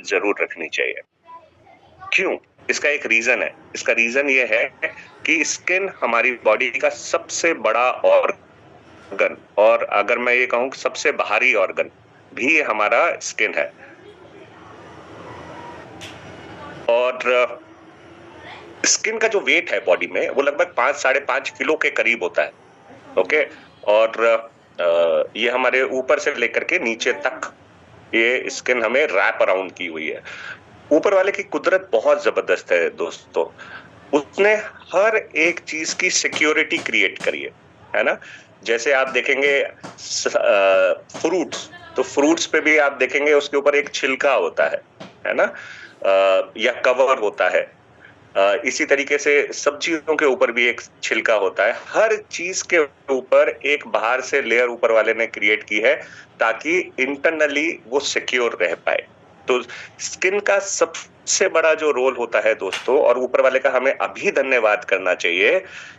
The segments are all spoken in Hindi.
जरूर रखनी चाहिए। क्यों? इसका एक रीजन है। इसका रीजन ये है कि स्किन हमारी बॉडी का सबसे बड़ा ऑर्गन, और अगर मैं ये कहूं सबसे बाहरी ऑर्गन भी हमारा स्किन है। और स्किन का जो वेट है बॉडी में वो लगभग 5-5.5 किलो के करीब होता है। ओके। और ये हमारे ऊपर से लेकर के नीचे तक ये स्किन हमें रैप अराउंड की हुई है। ऊपर वाले की कुदरत बहुत जबरदस्त है दोस्तों। उसने हर एक चीज की सिक्योरिटी क्रिएट करी है ना। जैसे आप देखेंगे फ्रूट्स, तो फ्रूट्स पे भी आप देखेंगे उसके ऊपर एक छिलका होता है ना, या कवर होता है। इसी तरीके से सब्जियों के ऊपर भी एक छिलका होता है। हर चीज के ऊपर एक बाहर से लेयर ऊपर वाले ने क्रिएट की है ताकि इंटरनली वो सिक्योर रह पाए। तो स्किन का सबसे बड़ा जो रोल होता है दोस्तों, और ऊपर वाले का हमें अभी धन्यवाद करना चाहिए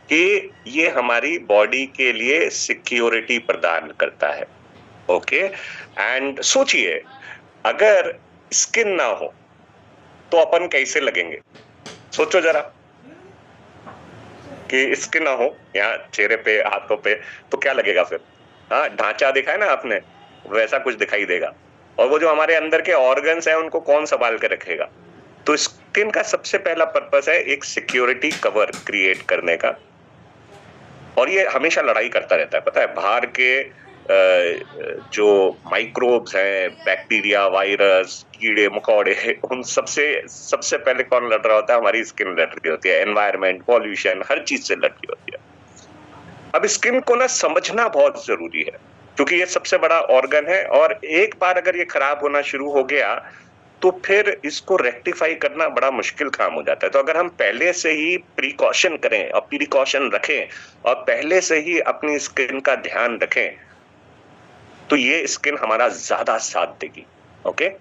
कि ये हमारी बॉडी के लिए सिक्योरिटी प्रदान करता है। ओके। एंड सोचिए, अगर स्किन ना हो तो अपन कैसे लगेंगे? सोचो जरा कि स्किन ना हो यहाँ चेहरे पे, हाथों पे, तो क्या लगेगा फिर? हाँ, ढांचा देखा है ना आपने, वैसा कुछ दिखाई देगा। और वो जो हमारे अंदर के ऑर्गन्स हैं उनको कौन संभाल के रखेगा? तो स्किन का सबसे पहला पर्पस है एक सिक्योरिटी कवर क्रिएट करने का। और ये हमेशा लड़ाई करता रहता है, पता है। बाहर के जो माइक्रोब्स हैं, बैक्टीरिया, वायरस, कीड़े मकोड़े, उन सबसे सबसे पहले कौन लड़ रहा होता है? हमारी स्किन लड़ रही होती है। एनवायरनमेंट, पॉल्यूशन, हर चीज से लड़ रही होती है। अब स्किन को ना समझना बहुत जरूरी है, क्योंकि ये सबसे बड़ा ऑर्गन है, और एक बार अगर ये खराब होना शुरू हो गया तो फिर इसको रेक्टिफाई करना बड़ा मुश्किल काम हो जाता है। तो अगर हम पहले से ही प्रिकॉशन करें और प्रिकॉशन रखें और पहले से ही अपनी स्किन का ध्यान रखें, तो ये स्किन हमारा ज्यादा साथ देगी। ओके।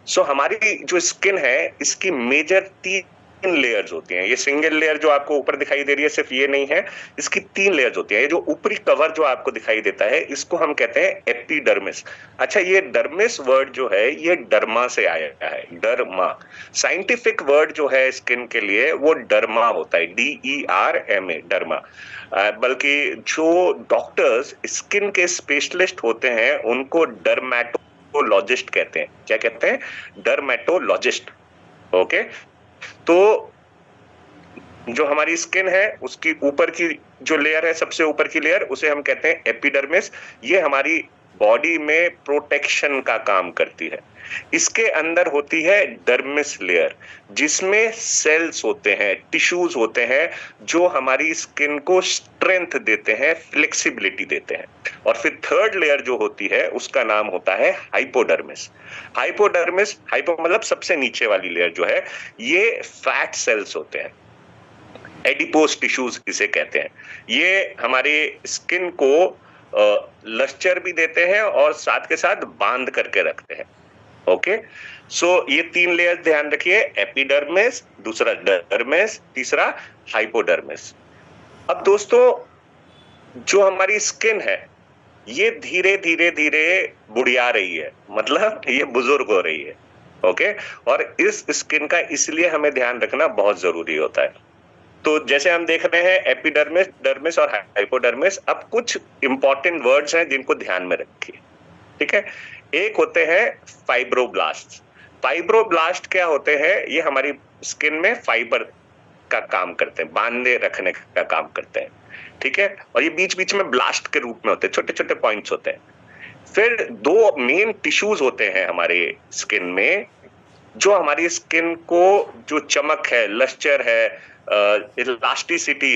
सो हमारी जो स्किन है इसकी मेजर 3 लेयर्स होती हैं। ये सिंगल लेयर जो आपको ऊपर दिखाई दे रही है सिर्फ ये नहीं है, इसकी 3 लेयर्स होती हैं। ये जो ऊपरी कवर जो आपको दिखाई देता है इसको हम कहते हैं एपिडर्मिस। अच्छा, ये डर्मिस वर्ड जो है ये डर्मा से आया है। डर्मा साइंटिफिक वर्ड जो है स्किन के लिए वो डर्मा होता है, DERMA, डर्मा। बल्कि जो डॉक्टर्स स्किन के स्पेशलिस्ट होते हैं उनको डर्मेटोलॉजिस्ट कहते हैं। क्या कहते हैं? डर्मेटोलॉजिस्ट। ओके। तो जो हमारी स्किन है उसकी ऊपर की जो लेयर है, सबसे ऊपर की लेयर, उसे हम कहते हैं एपिडर्मिस। ये हमारी बॉडी में प्रोटेक्शन का काम करती है। इसके अंदर होती है डर्मिस लेयर, जिसमें सेल्स होते हैं, टिश्यूज होते हैं, जो हमारी स्किन को स्ट्रेंथ देते हैं, फ्लेक्सिबिलिटी देते हैं। और फिर थर्ड लेयर जो होती है उसका नाम होता है हाइपोडर्मिस। हाइपोडर्मिस, हाइपो मतलब सबसे नीचे वाली लेयर जो है, ये फैट सेल्स होते हैं, एडिपोस टिश्यूज इसे कहते हैं। ये हमारी स्किन को लस्चर भी देते हैं और साथ के साथ बांध करके रखते हैं। ओके। सो ये 3 लेयर्स ध्यान रखिए, एपिडर्मिस, दूसरा डर्मिस, तीसरा हाइपोडर्मिस। अब दोस्तों, जो हमारी स्किन है ये धीरे धीरे धीरे बुढ़िया रही है, मतलब ये बुजुर्ग हो रही है। ओके। और इस स्किन का इसलिए हमें ध्यान रखना बहुत जरूरी होता है। तो जैसे हम देख रहे हैं एपिडर्मिस, डर्मिस और हाइपोडर्मिस। अब कुछ इंपॉर्टेंट वर्ड्स हैं जिनको ध्यान में रखिए, ठीक है। एक होते हैं फाइब्रोब्लास्ट। फाइब्रोब्लास्ट क्या होते हैं? ये हमारी स्किन में फाइबर का काम करते हैं, बांधे रखने का काम करते हैं, ठीक है। और ये बीच बीच में ब्लास्ट के रूप में होते हैं, छोटे छोटे पॉइंट्स होते हैं। फिर 2 मेन टिश्यूज होते हैं हमारे स्किन में, जो हमारी स्किन को जो चमक है, लस्चर है, इलास्टिसिटी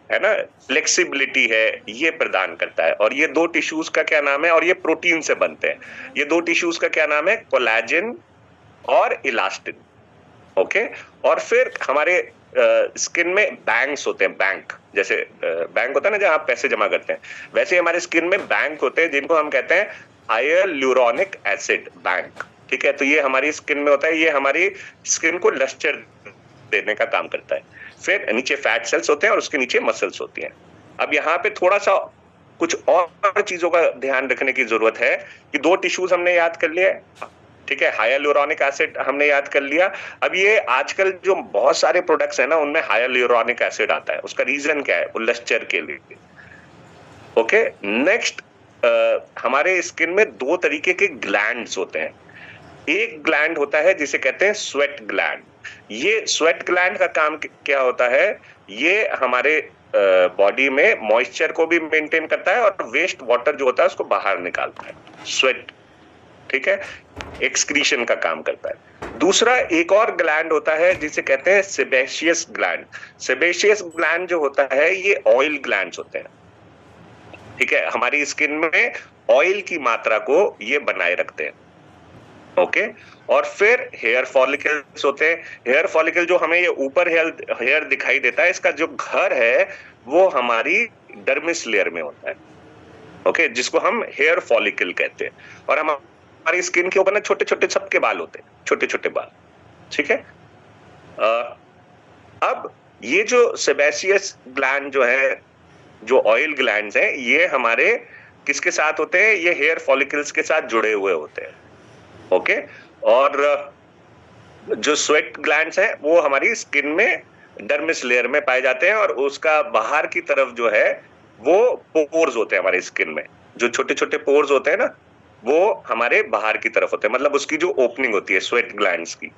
है ना, फ्लेक्सिबिलिटी है, ये प्रदान करता है। और ये 2 टिश्यूज का क्या नाम है? और ये प्रोटीन से बनते हैं। ये 2 टिश्यूज का क्या नाम है? कोलेजन और इलास्टिन। ओके। और फिर हमारे स्किन में बैंक्स होते हैं, बैंक, जैसे बैंक होता है ना जहां आप पैसे जमा करते हैं, वैसे हमारे स्किन में बैंक होते हैं जिनको हम कहते हैं हाइलुरोनिक एसिड बैंक, ठीक है। तो ये हमारी स्किन में होता है, ये हमारी स्किन को लस्टर देने का काम करता है। फिर नीचे फैट सेल्स होते हैं और उसके नीचे मसल्स होती हैं। अब यहाँ पे थोड़ा सा कुछ और चीजों का ध्यान रखने की जरूरत है कि 2 टिश्यूज हमने याद कर लिए, ठीक है, हाइलुरोनिक एसिड हमने याद कर लिया। अब ये आजकल जो बहुत सारे प्रोडक्ट्स है ना, उनमें हाइलुरोनिक एसिड आता है। उसका रीजन क्या है? उल्लश्चर के लिए। ओके, नेक्स्ट, हमारे स्किन में दो तरीके के ग्लैंड्स होते हैं। एक ग्लैंड होता है जिसे कहते हैं स्वेट ग्लैंड। ये स्वेट ग्लैंड का काम क्या होता है? ये हमारे बॉडी में मॉइस्चर को भी मेंटेन करता है और वेस्ट वाटर जो होता है उसको बाहर निकालता है। स्वेट, ठीक है, एक्सक्रीशन का काम करता है। दूसरा एक और ग्लैंड होता है जिसे कहते हैं सेबेशियस ग्लैंड। सेबेशियस ग्लैंड जो होता है ये ऑयल ग्लैंड्स होते हैं। ठीक है, हमारी स्किन में ऑयल की मात्रा को ये बनाए रखते हैं। ओके, और फिर हेयर फॉलिकल्स होते हैं। हेयर फॉलिकल जो हमें ये ऊपर हेयर दिखाई देता है, इसका जो घर है वो हमारी डर्मिस लेयर में होता है। ओके, जिसको हम हेयर फॉलिकल कहते हैं। और हमारी स्किन के ऊपर ना छोटे छोटे सबके बाल होते हैं, छोटे छोटे बाल। ठीक है, अब ये जो सेबेशियस ग्लैंड जो है, जो ऑयल ग्लैंड्स हैं, ये हमारे किसके साथ होते हैं? ये हेयर फॉलिकल्स के साथ जुड़े हुए होते हैं। ओके, और जो स्वेट ग्लैंड्स हैं वो हमारी स्किन में डर्मिस लेयर में पाए जाते हैं, और उसका बाहर की तरफ जो है वो पोर्स होते हैं हमारी स्किन में। जो छोटे छोटे पोर्स होते हैं ना, वो हमारे बाहर की तरफ होते हैं, मतलब उसकी जो ओपनिंग होती है स्वेट ग्लैंड्स की।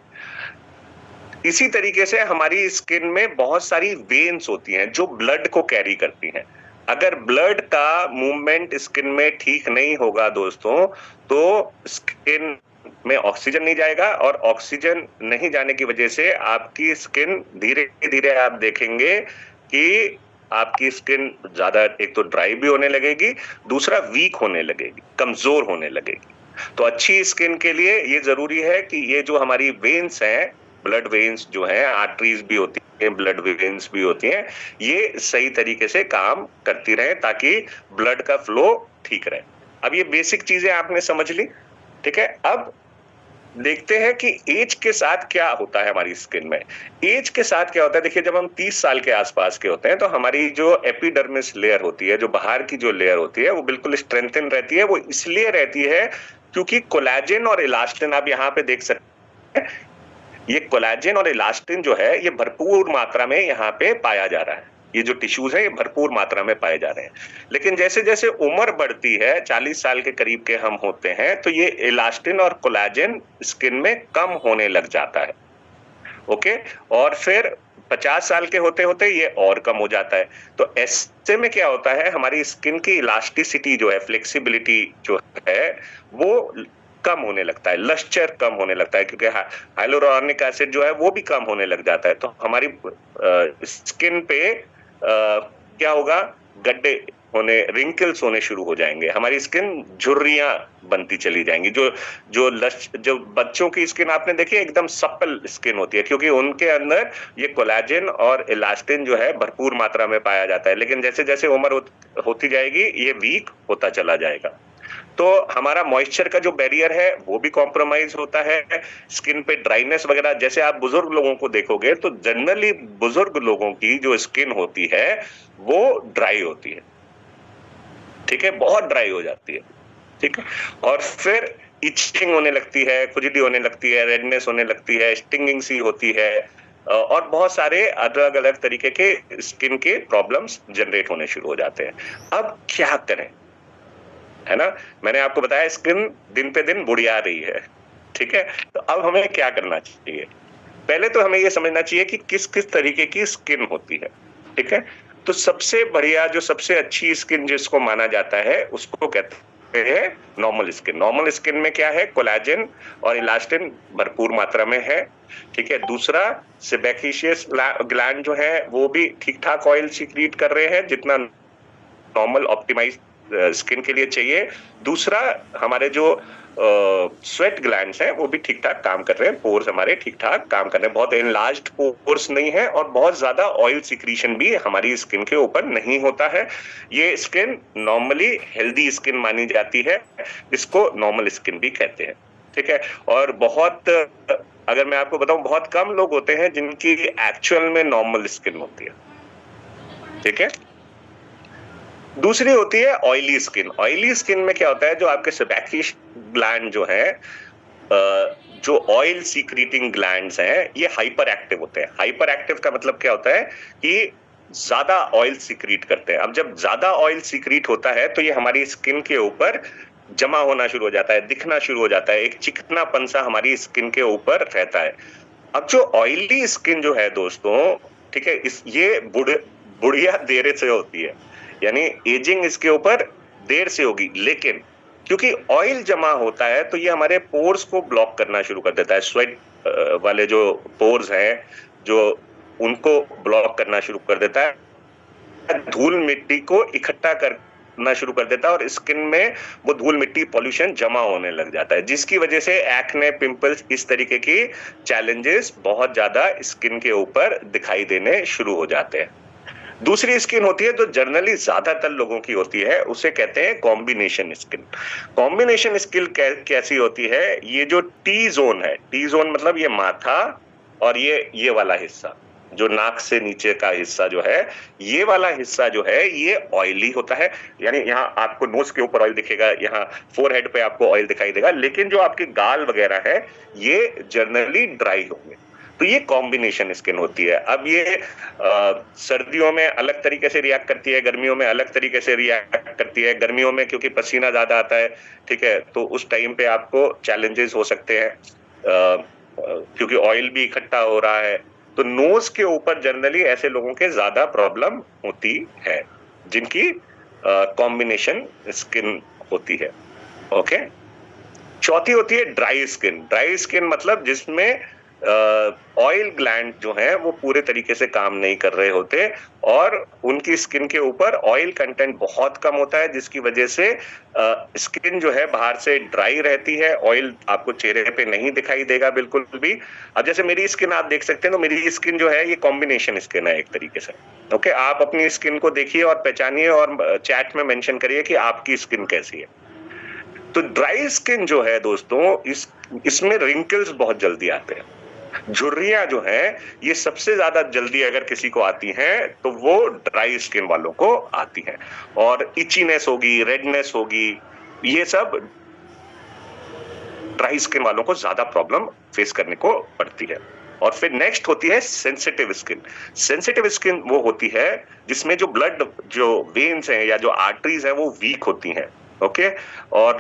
इसी तरीके से हमारी स्किन में बहुत सारी वेन्स होती हैं जो ब्लड को कैरी करती हैं। अगर ब्लड का मूवमेंट स्किन में ठीक नहीं होगा दोस्तों, तो स्किन में ऑक्सीजन नहीं जाएगा, और ऑक्सीजन नहीं जाने की वजह से आपकी स्किन धीरे धीरे आप देखेंगे कि आपकी स्किन ज्यादा, एक तो ड्राई भी होने लगेगी, दूसरा वीक होने लगेगी, कमजोर होने लगेगी। तो अच्छी स्किन के लिए ये जरूरी है कि ये जो हमारी वेन्स हैं, ब्लड वेन्स जो हैं, आर्टरीज भी होती हैं, ब्लड वेन्स भी होती हैं, ये सही तरीके से काम करती रहे ताकि ब्लड का फ्लो ठीक रहे। अब ये बेसिक चीजें आपने समझ ली। ठीक है, अब देखते हैं कि एज के साथ क्या होता है हमारी स्किन में। एज के साथ क्या होता है? देखिए, जब हम 30 साल के आसपास के होते हैं तो हमारी जो एपिडर्मिस लेयर होती है, जो बाहर की जो लेयर होती है, वो बिल्कुल स्ट्रेंथन रहती है। वो इसलिए रहती है क्योंकि कोलेजन और इलास्टिन, आप यहाँ पे देख सकते हैं, ये कोलेजन और इलास्टिन जो है ये भरपूर मात्रा में यहाँ पे पाया जा रहा है। ये जो टिश्यूज है ये भरपूर मात्रा में पाए जा रहे हैं। लेकिन जैसे जैसे उम्र बढ़ती है, 40 साल के करीब के हम होते हैं, तो ये इलास्टिन और कोलेजन स्किन में कम होने लग जाता है। ओके, और फिर 50 साल के होते होते ये और कम हो जाता है। तो ऐसे में क्या होता है, हमारी स्किन की इलास्टिसिटी जो है, फ्लेक्सिबिलिटी जो है, वो कम होने लगता है, लश्चर कम होने लगता है, क्योंकि हाइलुरोनिक एसिड जो है वो भी कम होने लग जाता है। तो हमारी स्किन पे क्या होगा? गड्ढे होने, रिंकल्स होने शुरू हो जाएंगे। हमारी स्किन झुर्रियां बनती चली जाएंगी। जो बच्चों की स्किन आपने देखी है, एकदम सप्पल स्किन होती है, क्योंकि उनके अंदर ये कोलेजन और इलास्टिन जो है भरपूर मात्रा में पाया जाता है। लेकिन जैसे जैसे उम्र होती जाएगी ये वीक होता चला जाएगा। तो हमारा मॉइस्चर का जो बैरियर है वो भी कॉम्प्रोमाइज होता है। स्किन पे ड्राइनेस वगैरह, जैसे आप बुजुर्ग लोगों को देखोगे तो जनरली बुजुर्ग लोगों की जो स्किन होती है वो ड्राई होती है। ठीक है, बहुत ड्राई हो जाती है। ठीक है, और फिर इचिंग होने लगती है, खुजली होने लगती है, रेडनेस होने लगती है, स्टिंगिंग सी होती है, और बहुत सारे अलग अलग तरीके के स्किन के प्रॉब्लम्स जनरेट होने शुरू हो जाते हैं। अब क्या करें? है ना, मैंने आपको बताया स्किन दिन पे दिन बुढ़िया रही है। ठीक है, तो अब हमें क्या करना चाहिए? पहले तो हमें ये समझना चाहिए कि किस किस तरीके की स्किन होती है। ठीक है, तो सबसे बढ़िया, जो सबसे अच्छी स्किन जिसको माना जाता है, उसको कहते हैं नॉर्मल स्किन। नॉर्मल स्किन में क्या है? कोलेजन और इलास्टिन भरपूर मात्रा में है। ठीक है, दूसरा सेबेशियस ग्लैंड जो है वो भी ठीक ठाक ऑयल सीक्रेट कर रहे हैं, जितना नॉर्मल ऑप्टिमाइज स्किन के लिए चाहिए। दूसरा, हमारे जो स्वेट ग्लैंड्स हैं वो भी ठीक ठाक काम कर रहे हैं, पोर्स हमारे ठीक ठाक काम कर रहे हैं, बहुत एनलार्ज्ड पोर्स नहीं है, और बहुत ज्यादा ऑयल सिक्रीशन भी हमारी स्किन के ऊपर नहीं होता है। ये स्किन नॉर्मली हेल्दी स्किन मानी जाती है, इसको नॉर्मल स्किन भी कहते हैं। ठीक है, और बहुत, अगर मैं आपको बताऊं, बहुत कम लोग होते हैं जिनकी एक्चुअल में नॉर्मल स्किन होती है। ठीक है, दूसरी होती है ऑयली स्किन। ऑयली स्किन में क्या होता है, जो आपके सेबेशियस ग्लैंड जो है जो ऑयल सीक्रेटिंग ग्लैंड्स हैं ये हाइपर एक्टिव होते हैं। हाइपर एक्टिव का मतलब क्या होता है कि ज्यादा ऑयल सीक्रेट करते हैं। अब जब ज्यादा ऑयल सीक्रेट होता है तो ये हमारी स्किन के ऊपर जमा होना शुरू हो जाता है, दिखना शुरू हो जाता है, एक चिकनापन सा हमारी स्किन के ऊपर रहता है। अब जो ऑयली स्किन जो है दोस्तों, ठीक है, इस ये बुढ़िया देर से होती है, यानी एजिंग इसके ऊपर देर से होगी, लेकिन क्योंकि ऑयल जमा होता है तो ये हमारे पोर्स को ब्लॉक करना शुरू कर देता है। स्वेट वाले जो पोर्स हैं जो उनको ब्लॉक करना शुरू कर देता है, धूल मिट्टी को इकट्ठा करना शुरू कर देता है और स्किन में वो धूल मिट्टी पॉल्यूशन जमा होने लग जाता है, जिसकी वजह से एक्ने, पिंपल्स, इस तरीके की चैलेंजेस बहुत ज्यादा स्किन के ऊपर दिखाई देने शुरू हो जाते हैं। दूसरी स्किन होती है जो जनरली ज्यादातर लोगों की होती है, उसे कहते हैं कॉम्बिनेशन स्किन। कॉम्बिनेशन स्किन कैसी होती है? ये जो टी जोन है, टी जोन मतलब ये माथा और ये वाला हिस्सा जो नाक से नीचे का हिस्सा जो है, ये वाला हिस्सा जो है ये ऑयली होता है। यानी यहाँ आपको नोज के ऊपर ऑयल दिखेगा, यहाँ फोरहेड पे आपको ऑयल दिखाई देगा, लेकिन जो आपके गाल वगैरह है ये जनरली ड्राई होंगे। तो ये कॉम्बिनेशन स्किन होती है। अब ये सर्दियों में अलग तरीके से रिएक्ट करती है, गर्मियों में अलग तरीके से रिएक्ट करती है। गर्मियों में क्योंकि पसीना ज्यादा आता है, ठीक है, तो उस टाइम पे आपको चैलेंजेस हो सकते हैं क्योंकि ऑयल भी इकट्ठा हो रहा है। तो नोज के ऊपर जनरली ऐसे लोगों के ज्यादा प्रॉब्लम होती है जिनकी कॉम्बिनेशन स्किन होती है। ओके, चौथी होती है ड्राई स्किन। ड्राई स्किन मतलब जिसमें ऑयल ग्लैंड जो है वो पूरे तरीके से काम नहीं कर रहे होते और उनकी स्किन के ऊपर ऑयल कंटेंट बहुत कम होता है, जिसकी वजह से स्किन जो है बाहर से ड्राई रहती है, ऑयल आपको चेहरे पे नहीं दिखाई देगा बिल्कुल भी। अब जैसे मेरी स्किन आप देख सकते हैं, तो मेरी स्किन जो है ये कॉम्बिनेशन स्किन है एक तरीके से। ओके, आप अपनी स्किन को देखिए और पहचानिए और चैट में मेंशन करिए कि आपकी स्किन कैसी है। तो ड्राई स्किन जो है दोस्तों, इसमें रिंकल्स बहुत जल्दी आते हैं। झुर्रियां जो हैं ये सबसे ज्यादा जल्दी अगर किसी को आती हैं तो वो ड्राई स्किन वालों को आती हैं, और इचीनेस होगी, रेडनेस होगी, ये सब ड्राई स्किन वालों को ज्यादा प्रॉब्लम फेस करने को पड़ती है। और फिर नेक्स्ट होती है सेंसिटिव स्किन। सेंसिटिव स्किन वो होती है जिसमें जो ब्लड, जो वेन्स हैं या जो आर्टरीज हैं वो वीक होती हैं। ओके, और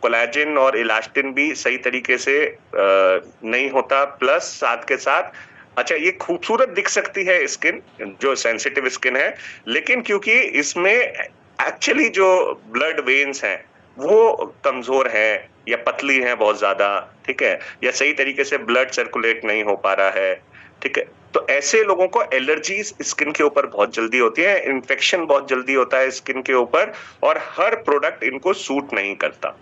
कोलेजन और इलास्टिन भी सही तरीके से नहीं होता, प्लस साथ के साथ अच्छा ये खूबसूरत दिख सकती है स्किन जो सेंसिटिव स्किन है, लेकिन क्योंकि इसमें एक्चुअली जो ब्लड वेन्स हैं वो कमजोर हैं या पतली हैं बहुत ज्यादा, ठीक है, या सही तरीके से ब्लड सर्कुलेट नहीं हो पा रहा है, ठीक है, तो ऐसे लोगों को एलर्जीज स्किन के ऊपर बहुत जल्दी होती है, इन्फेक्शन बहुत जल्दी होता है स्किन के ऊपर, और हर प्रोडक्ट इनको सूट नहीं करता।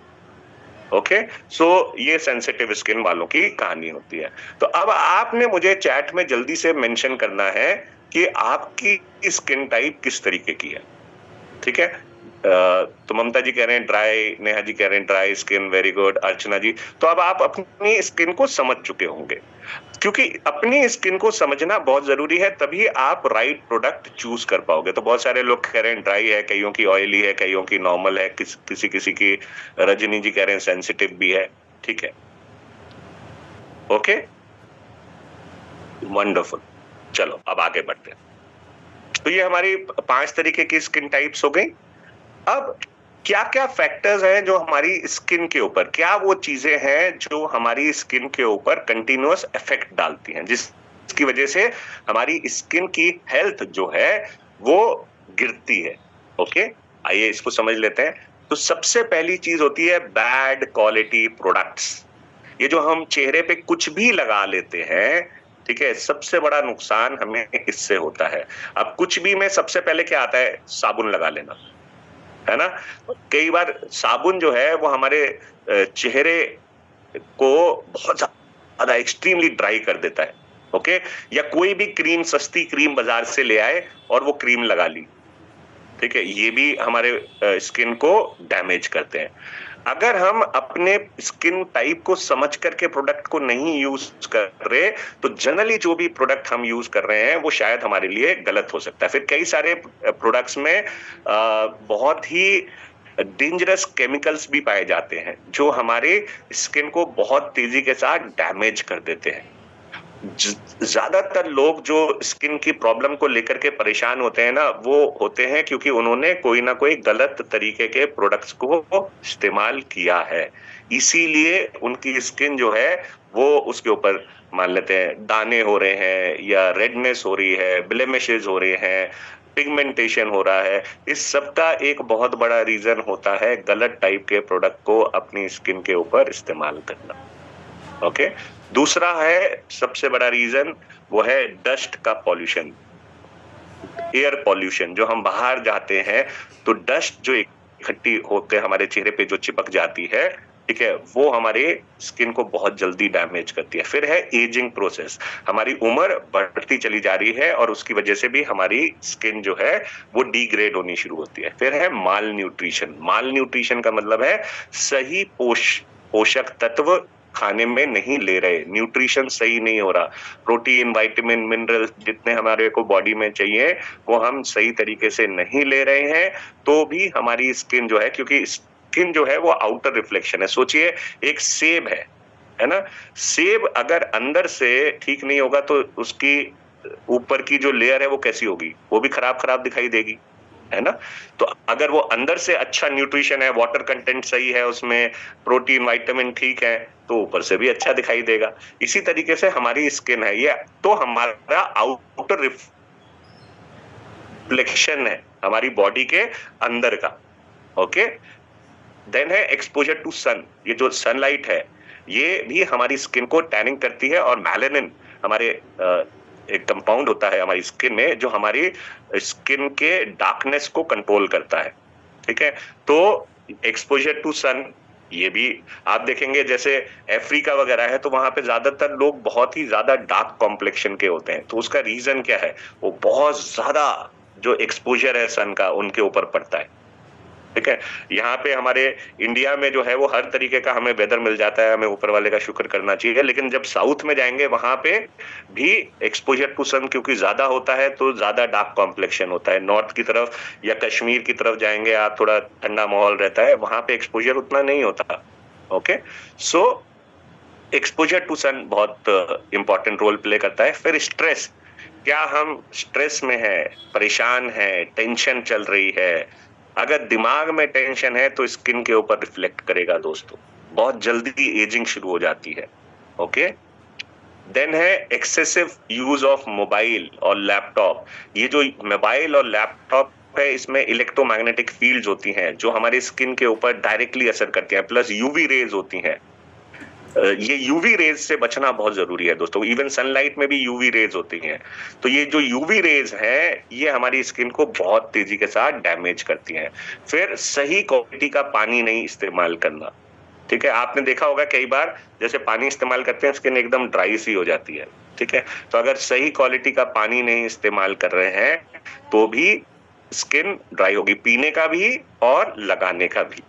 ओके, सो ये सेंसिटिव स्किन वालों की कहानी होती है। तो अब आपने मुझे चैट में जल्दी से मेंशन करना है कि आपकी स्किन टाइप किस तरीके की है, ठीक है। तो ममता जी कह रहे हैं ड्राई, नेहा जी कह रहे हैं ड्राई स्किन, वेरी गुड। अर्चना जी, तो अब आप अपनी स्किन को समझ चुके होंगे, क्योंकि अपनी स्किन को समझना बहुत जरूरी है, तभी आप राइट प्रोडक्ट चूज कर पाओगे। तो बहुत सारे लोग कह रहे हैं ड्राई है, कईयों की ऑयली है, कईयों की नॉर्मल है, किसी की रजनी जी कह रहे हैं सेंसिटिव भी है, ठीक है। Okay, wonderful. चलो अब आगे बढ़ते हैं। तो ये हमारी 5 तरीके की स्किन टाइप्स हो गई। अब क्या क्या फैक्टर्स हैं जो हमारी स्किन के ऊपर, क्या वो चीजें हैं जो हमारी स्किन के ऊपर कंटिन्यूअस इफेक्ट डालती हैं, जिसकी वजह से हमारी स्किन की हेल्थ जो है वो गिरती है। ओके, आइए इसको समझ लेते हैं। तो सबसे पहली चीज होती है बैड क्वालिटी प्रोडक्ट्स। ये जो हम चेहरे पे कुछ भी लगा लेते हैं, ठीक है, सबसे बड़ा नुकसान हमें इससे होता है। अब कुछ भी में सबसे पहले क्या आता है? साबुन लगा लेना, है ना। कई बार साबुन जो है वो हमारे चेहरे को बहुत ज्यादा एक्सट्रीमली ड्राई कर देता है। ओके, या कोई भी क्रीम, सस्ती क्रीम बाजार से ले आए और वो क्रीम लगा ली, ठीक है, ये भी हमारे स्किन को डैमेज करते हैं। अगर हम अपने स्किन टाइप को समझ करके प्रोडक्ट को नहीं यूज कर रहे, तो जनरली जो भी प्रोडक्ट हम यूज कर रहे हैं वो शायद हमारे लिए गलत हो सकता है। फिर कई सारे प्रोडक्ट्स में बहुत ही डेंजरस केमिकल्स भी पाए जाते हैं जो हमारे स्किन को बहुत तेजी के साथ डैमेज कर देते हैं। ज्यादातर लोग जो स्किन की प्रॉब्लम को लेकर के परेशान होते हैं ना, वो होते हैं क्योंकि उन्होंने कोई ना कोई गलत तरीके के प्रोडक्ट्स को इस्तेमाल किया है। इसीलिए उनकी स्किन जो है वो उसके ऊपर मान लेते हैं दाने हो रहे हैं या रेडनेस हो रही है, ब्लेमिशेस हो रहे हैं, पिगमेंटेशन हो रहा है। इस सब का एक बहुत बड़ा रीजन होता है गलत टाइप के प्रोडक्ट को अपनी स्किन के ऊपर इस्तेमाल करना। ओके, दूसरा है सबसे बड़ा रीजन, वो है डस्ट का पॉल्यूशन, एयर पॉल्यूशन। जो हम बाहर जाते हैं तो डस्ट जो इकट्ठी होकर हमारे चेहरे पे जो चिपक जाती है, ठीक है, वो हमारे स्किन को बहुत जल्दी डैमेज करती है। फिर है एजिंग प्रोसेस, हमारी उम्र बढ़ती चली जा रही है और उसकी वजह से भी हमारी स्किन जो है वो डिग्रेड होनी शुरू होती है। फिर है माल न्यूट्रिशन। माल न्यूट्रिशन का मतलब है सही पोषक तत्व खाने में नहीं ले रहे, न्यूट्रिशन सही नहीं हो रहा, प्रोटीन, विटामिन, मिनरल्स जितने हमारे को बॉडी में चाहिए वो हम सही तरीके से नहीं ले रहे हैं, तो भी हमारी स्किन जो है, क्योंकि स्किन जो है वो आउटर रिफ्लेक्शन है। सोचिए एक सेब है ना, सेब अगर अंदर से ठीक नहीं होगा तो उसकी ऊपर की जो लेयर है वो कैसी होगी, वो भी खराब खराब दिखाई देगी, है ना। तो अगर वो अंदर से अच्छा न्यूट्रिशन है, वाटर कंटेंट सही है, उसमें प्रोटीन विटामिन ठीक है, तो ऊपर से भी अच्छा दिखाई देगा। इसी तरीके से हमारी स्किन है ये, तो हमारा आउटर रिफ्लेक्शन है हमारी बॉडी के अंदर का। ओके, देन है एक्सपोजर टू सन। ये जो सनलाइट है ये भी हमारी स्किन को टैनिंग करती है, और मेलानिन हमारे एक कंपाउंड होता है हमारी स्किन में जो हमारी स्किन के डार्कनेस को कंट्रोल करता है, ठीक है। तो एक्सपोजर टू सन, ये भी आप देखेंगे जैसे अफ्रीका वगैरह है तो वहां पे ज्यादातर लोग बहुत ही ज्यादा डार्क कॉम्प्लेक्शन के होते हैं। तो उसका रीजन क्या है, वो बहुत ज्यादा जो एक्सपोजर है सन का उनके ऊपर पड़ता है, ठीक है। यहाँ पे हमारे इंडिया में जो है वो हर तरीके का हमें वेदर मिल जाता है, हमें ऊपर वाले का शुक्र करना चाहिए। लेकिन जब साउथ में जाएंगे वहां पे भी एक्सपोजर टू सन क्योंकि ज्यादा होता है तो ज्यादा डार्क कॉम्प्लेक्शन होता है। नॉर्थ की तरफ या कश्मीर की तरफ जाएंगे आप, थोड़ा ठंडा माहौल रहता है, वहां पे एक्सपोजर उतना नहीं होता। ओके, सो एक्सपोजर टू सन बहुत इंपॉर्टेंट रोल प्ले करता है। फिर स्ट्रेस, क्या हम स्ट्रेस में है, परेशान है, टेंशन चल रही है, अगर दिमाग में टेंशन है तो स्किन के ऊपर रिफ्लेक्ट करेगा दोस्तों, बहुत जल्दी एजिंग शुरू हो जाती है। ओके, देन है एक्सेसिव यूज ऑफ मोबाइल और लैपटॉप। ये जो मोबाइल और लैपटॉप है इसमें इलेक्ट्रोमैग्नेटिक फील्ड्स होती हैं जो हमारी स्किन के ऊपर डायरेक्टली असर करती हैं, प्लस यूवी रेज होती हैं। ये यूवी रेज से बचना बहुत जरूरी है दोस्तों। इवन सनलाइट में भी यूवी रेज होती हैं, तो ये जो यूवी रेज है ये हमारी स्किन को बहुत तेजी के साथ डैमेज करती हैं। फिर सही क्वालिटी का पानी नहीं इस्तेमाल करना, ठीक है। आपने देखा होगा कई बार जैसे पानी इस्तेमाल करते हैं स्किन एकदम ड्राई सी हो जाती है, ठीक है। तो अगर सही क्वालिटी का पानी नहीं इस्तेमाल कर रहे हैं तो भी स्किन ड्राई होगी, पीने का भी और लगाने का भी।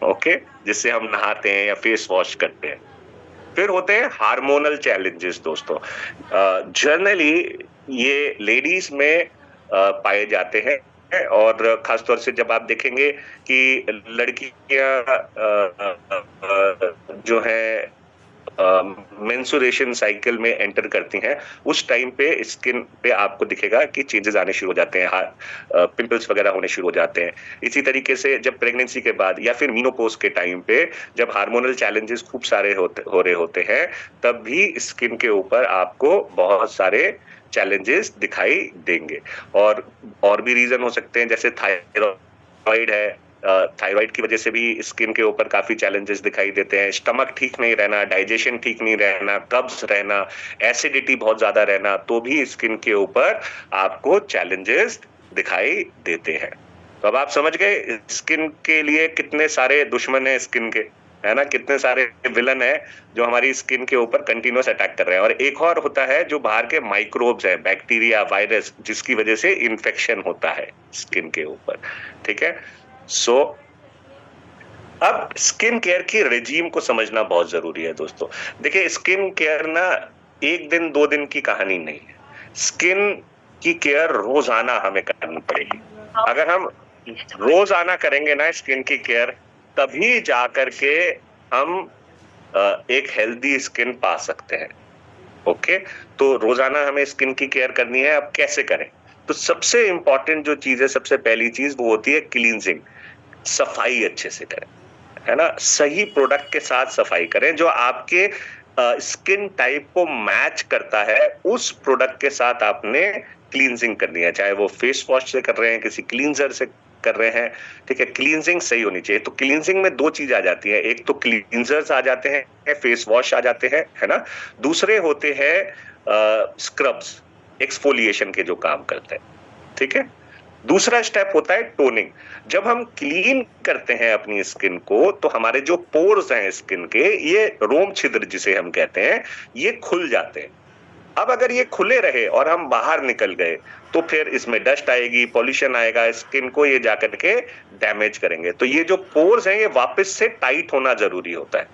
ओके, जिससे हम नहाते हैं या फेस वॉश करते हैं। फिर होते हैं हार्मोनल चैलेंजेस दोस्तों। जनरली ये लेडीज में पाए जाते हैं, और खासतौर से जब आप देखेंगे कि लड़कियां जो है मेंसुरेशन साइकिल में एंटर करती हैं, उस टाइम पे स्किन पे आपको दिखेगा कि चेंजेस आने शुरू हो जाते हैं, पिंपल्स वगैरह होने शुरू हो जाते हैं। इसी तरीके से जब प्रेगनेंसी के बाद या फिर मीनोपॉज के टाइम पे जब हार्मोनल चैलेंजेस खूब सारे हो रहे होते हैं, तब भी स्किन के ऊपर आपको बहुत सारे चैलेंजेस दिखाई देंगे। और भी रीजन हो सकते हैं, जैसे थायराइड है, थायराइड की वजह से भी स्किन के ऊपर काफी चैलेंजेस दिखाई देते हैं। स्टमक ठीक नहीं रहना, डाइजेशन ठीक नहीं रहना, कब्ज रहना, एसिडिटी बहुत ज्यादा रहना, तो भी स्किन के ऊपर आपको चैलेंजेस दिखाई देते हैं। तो अब आप समझ गए स्किन के लिए कितने सारे दुश्मन है स्किन के, है ना, कितने सारे विलन है जो हमारी स्किन के ऊपर कंटिन्यूअस अटैक कर रहे हैं। और एक और होता है जो बाहर के माइक्रोब्स है, बैक्टीरिया, वायरस, जिसकी वजह से इन्फेक्शन होता है स्किन के ऊपर, ठीक है। सो अब स्किन केयर की रेजीम को समझना बहुत जरूरी है दोस्तों। देखिए स्किन केयर ना एक दिन दो दिन की कहानी नहीं है, स्किन की केयर रोजाना हमें करनी पड़ेगी। अगर हम रोजाना करेंगे ना स्किन की केयर, तभी जा करके हम एक हेल्दी स्किन पा सकते हैं। ओके, तो रोजाना हमें स्किन की केयर करनी है। अब कैसे करें? तो सबसे इंपॉर्टेंट जो चीज है, सबसे पहली चीज वो होती है क्लींजिंग। सफाई अच्छे से करें, है ना? सही प्रोडक्ट के साथ सफाई करें जो आपके स्किन टाइप को मैच करता है। उस प्रोडक्ट के साथ आपने क्लींजिंग करनी है, चाहे वो फेस वॉश से कर रहे हैं, किसी क्लींजर से कर रहे हैं, ठीक है? क्लींजिंग सही होनी चाहिए। तो क्लींजिंग में दो चीज आ जाती है, एक तो क्लींजर्स आ जाते हैं, फेस वॉश आ जाते हैं, है ना? दूसरे होते हैं स्क्रब्स, एक्सफोलिएशन के जो काम करते हैं, ठीक है? दूसरा स्टेप होता है टोनिंग। जब हम क्लीन करते हैं अपनी स्किन को, तो हमारे जो पोर्स हैं स्किन के, ये रोम छिद्र जिसे हम कहते हैं, ये खुल जाते हैं। अब अगर ये खुले रहे और हम बाहर निकल गए, तो फिर इसमें डस्ट आएगी, पॉल्यूशन आएगा, स्किन को ये जाकर के डैमेज करेंगे। तो ये जो पोर्स हैं, ये वापस से टाइट होना जरूरी होता है,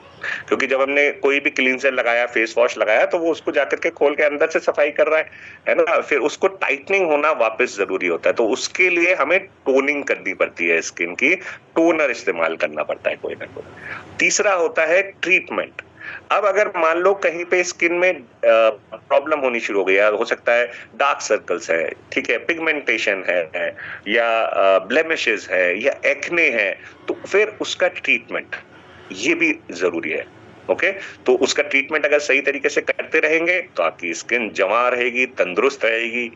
क्योंकि जब हमने कोई भी क्लींजर लगाया, फेस वॉश लगाया, तो वो उसको जाकर के खोल के अंदर से सफाई कर रहा है ना? फिर उसको टाइटनिंग होना वापस जरूरी होता है। तो उसके लिए हमें टोनिंग करनी पड़ती है, स्किन की टोनर इस्तेमाल करना पड़ता है कोई ना कोई। तीसरा होता है ट्रीटमेंट। अब अगर मान लो कहीं पे स्किन में प्रॉब्लम होनी शुरू हो गई है, हो सकता है डार्क सर्कल्स है, ठीक है, पिगमेंटेशन है, या ब्लेमिशेस है, या एक्ने है, तो फिर उसका ट्रीटमेंट ये भी जरूरी है। ओके, तो उसका ट्रीटमेंट अगर सही तरीके से करते रहेंगे तो आपकी स्किन जमा रहेगी, तंदुरुस्त रहेगी।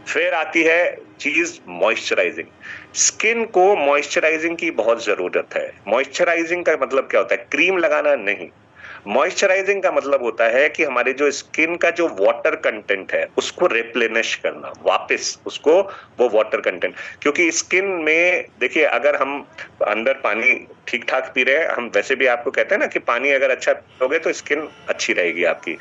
फिर आती है चीज मॉइस्चराइजिंग। स्किन को मॉइस्चराइजिंग की बहुत जरूरत है। मॉइस्चराइजिंग का मतलब क्या होता है? क्रीम लगाना नहीं। मॉइस्चराइजिंग का मतलब होता है कि हमारे जो स्किन का जो वाटर कंटेंट है, उसको रिप्लेनिश करना, वापस उसको वो वाटर कंटेंट। क्योंकि स्किन में देखिए, अगर हम अंदर पानी ठीक ठाक पी रहे हैं, हम वैसे भी आपको कहते हैं ना कि पानी अगर अच्छा पियोगे तो स्किन अच्छी रहेगी आपकी।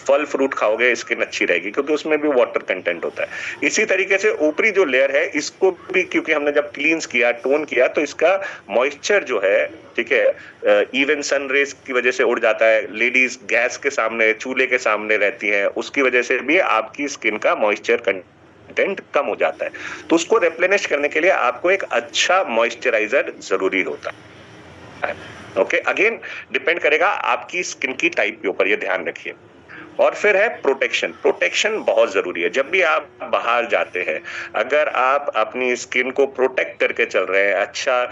फल फ्रूट खाओगे, स्किन अच्छी रहेगी, क्योंकि उसमें भी वाटर कंटेंट होता है। इसी तरीके से ऊपरी जो लेयर है, इसको भी क्योंकि हमने जब क्लींस किया, टोन किया, तो इसका मॉइस्चर जो है, ठीक है, इवन सन रेज की वजह से उड़ जाता है। लेडीज गैस के सामने, चूल्हे के सामने रहती हैं, उसकी वजह से भी आपकी स्किन का मॉइस्चर कंटेंट कम हो जाता है। तो उसको रिप्लेनिश करने के लिए आपको एक अच्छा मॉइस्चराइजर जरूरी होता है। ओके, अगेन डिपेंड करेगा आपकी स्किन की टाइप के ऊपर, ये ध्यान रखिए। और फिर है प्रोटेक्शन। प्रोटेक्शन बहुत जरूरी है। जब भी आप बाहर जाते हैं, अगर आप अपनी स्किन को प्रोटेक्ट करके चल रहे हैं, अच्छा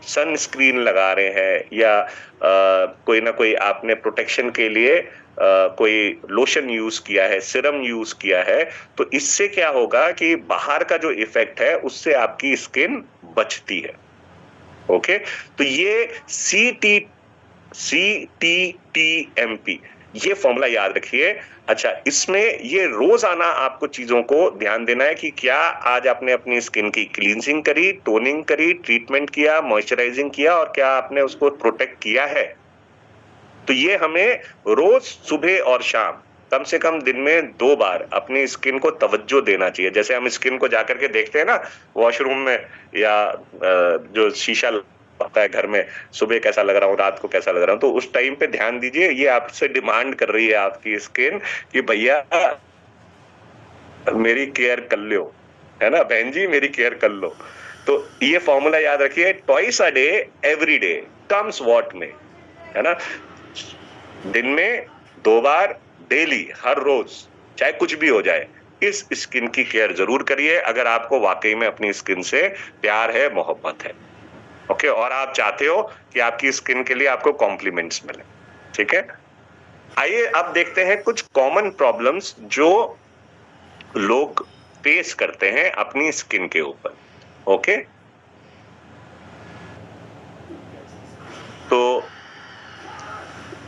सनस्क्रीन लगा रहे हैं, या कोई ना कोई आपने प्रोटेक्शन के लिए कोई लोशन यूज किया है, सीरम यूज किया है, तो इससे क्या होगा कि बाहर का जो इफेक्ट है, उससे आपकी स्किन बचती है। ओके, तो ये CTTMP, ये फॉर्मूला याद रखिए। अच्छा, इसमें ये रोजाना आपको चीजों को ध्यान देना है कि क्या आज आपने अपनी स्किन की क्लींजिंग करी, टोनिंग करी, ट्रीटमेंट किया, मॉइस्चराइजिंग किया, और क्या आपने उसको प्रोटेक्ट किया है। तो ये हमें रोज सुबह और शाम कम से कम दिन में 2 बार अपनी स्किन को तवज्जो देना चाहिए। जैसे हम स्किन को जाकर के देखते हैं ना वॉशरूम में, या जो शीशा होता है घर में, सुबह कैसा लग रहा हूँ, रात को कैसा लग रहा हूँ, तो उस टाइम पे ध्यान दीजिए। ये आपसे डिमांड कर रही है आपकी स्किन कि भैया मेरी केयर कर लो, है ना? बहन जी मेरी केयर कर लो। तो ये फॉर्मूला याद रखिए, twice a day every day comes what में, है ना? दिन में 2 बार, डेली, हर रोज, चाहे कुछ भी हो जाए, इस स्किन की केयर जरूर करिए, अगर आपको वाकई में अपनी स्किन से प्यार है, मोहब्बत है। ओके, और आप चाहते हो कि आपकी स्किन के लिए आपको कॉम्प्लीमेंट्स मिले, ठीक है? आइए अब देखते हैं कुछ कॉमन प्रॉब्लम्स जो लोग फेस करते हैं अपनी स्किन के ऊपर। ओके, तो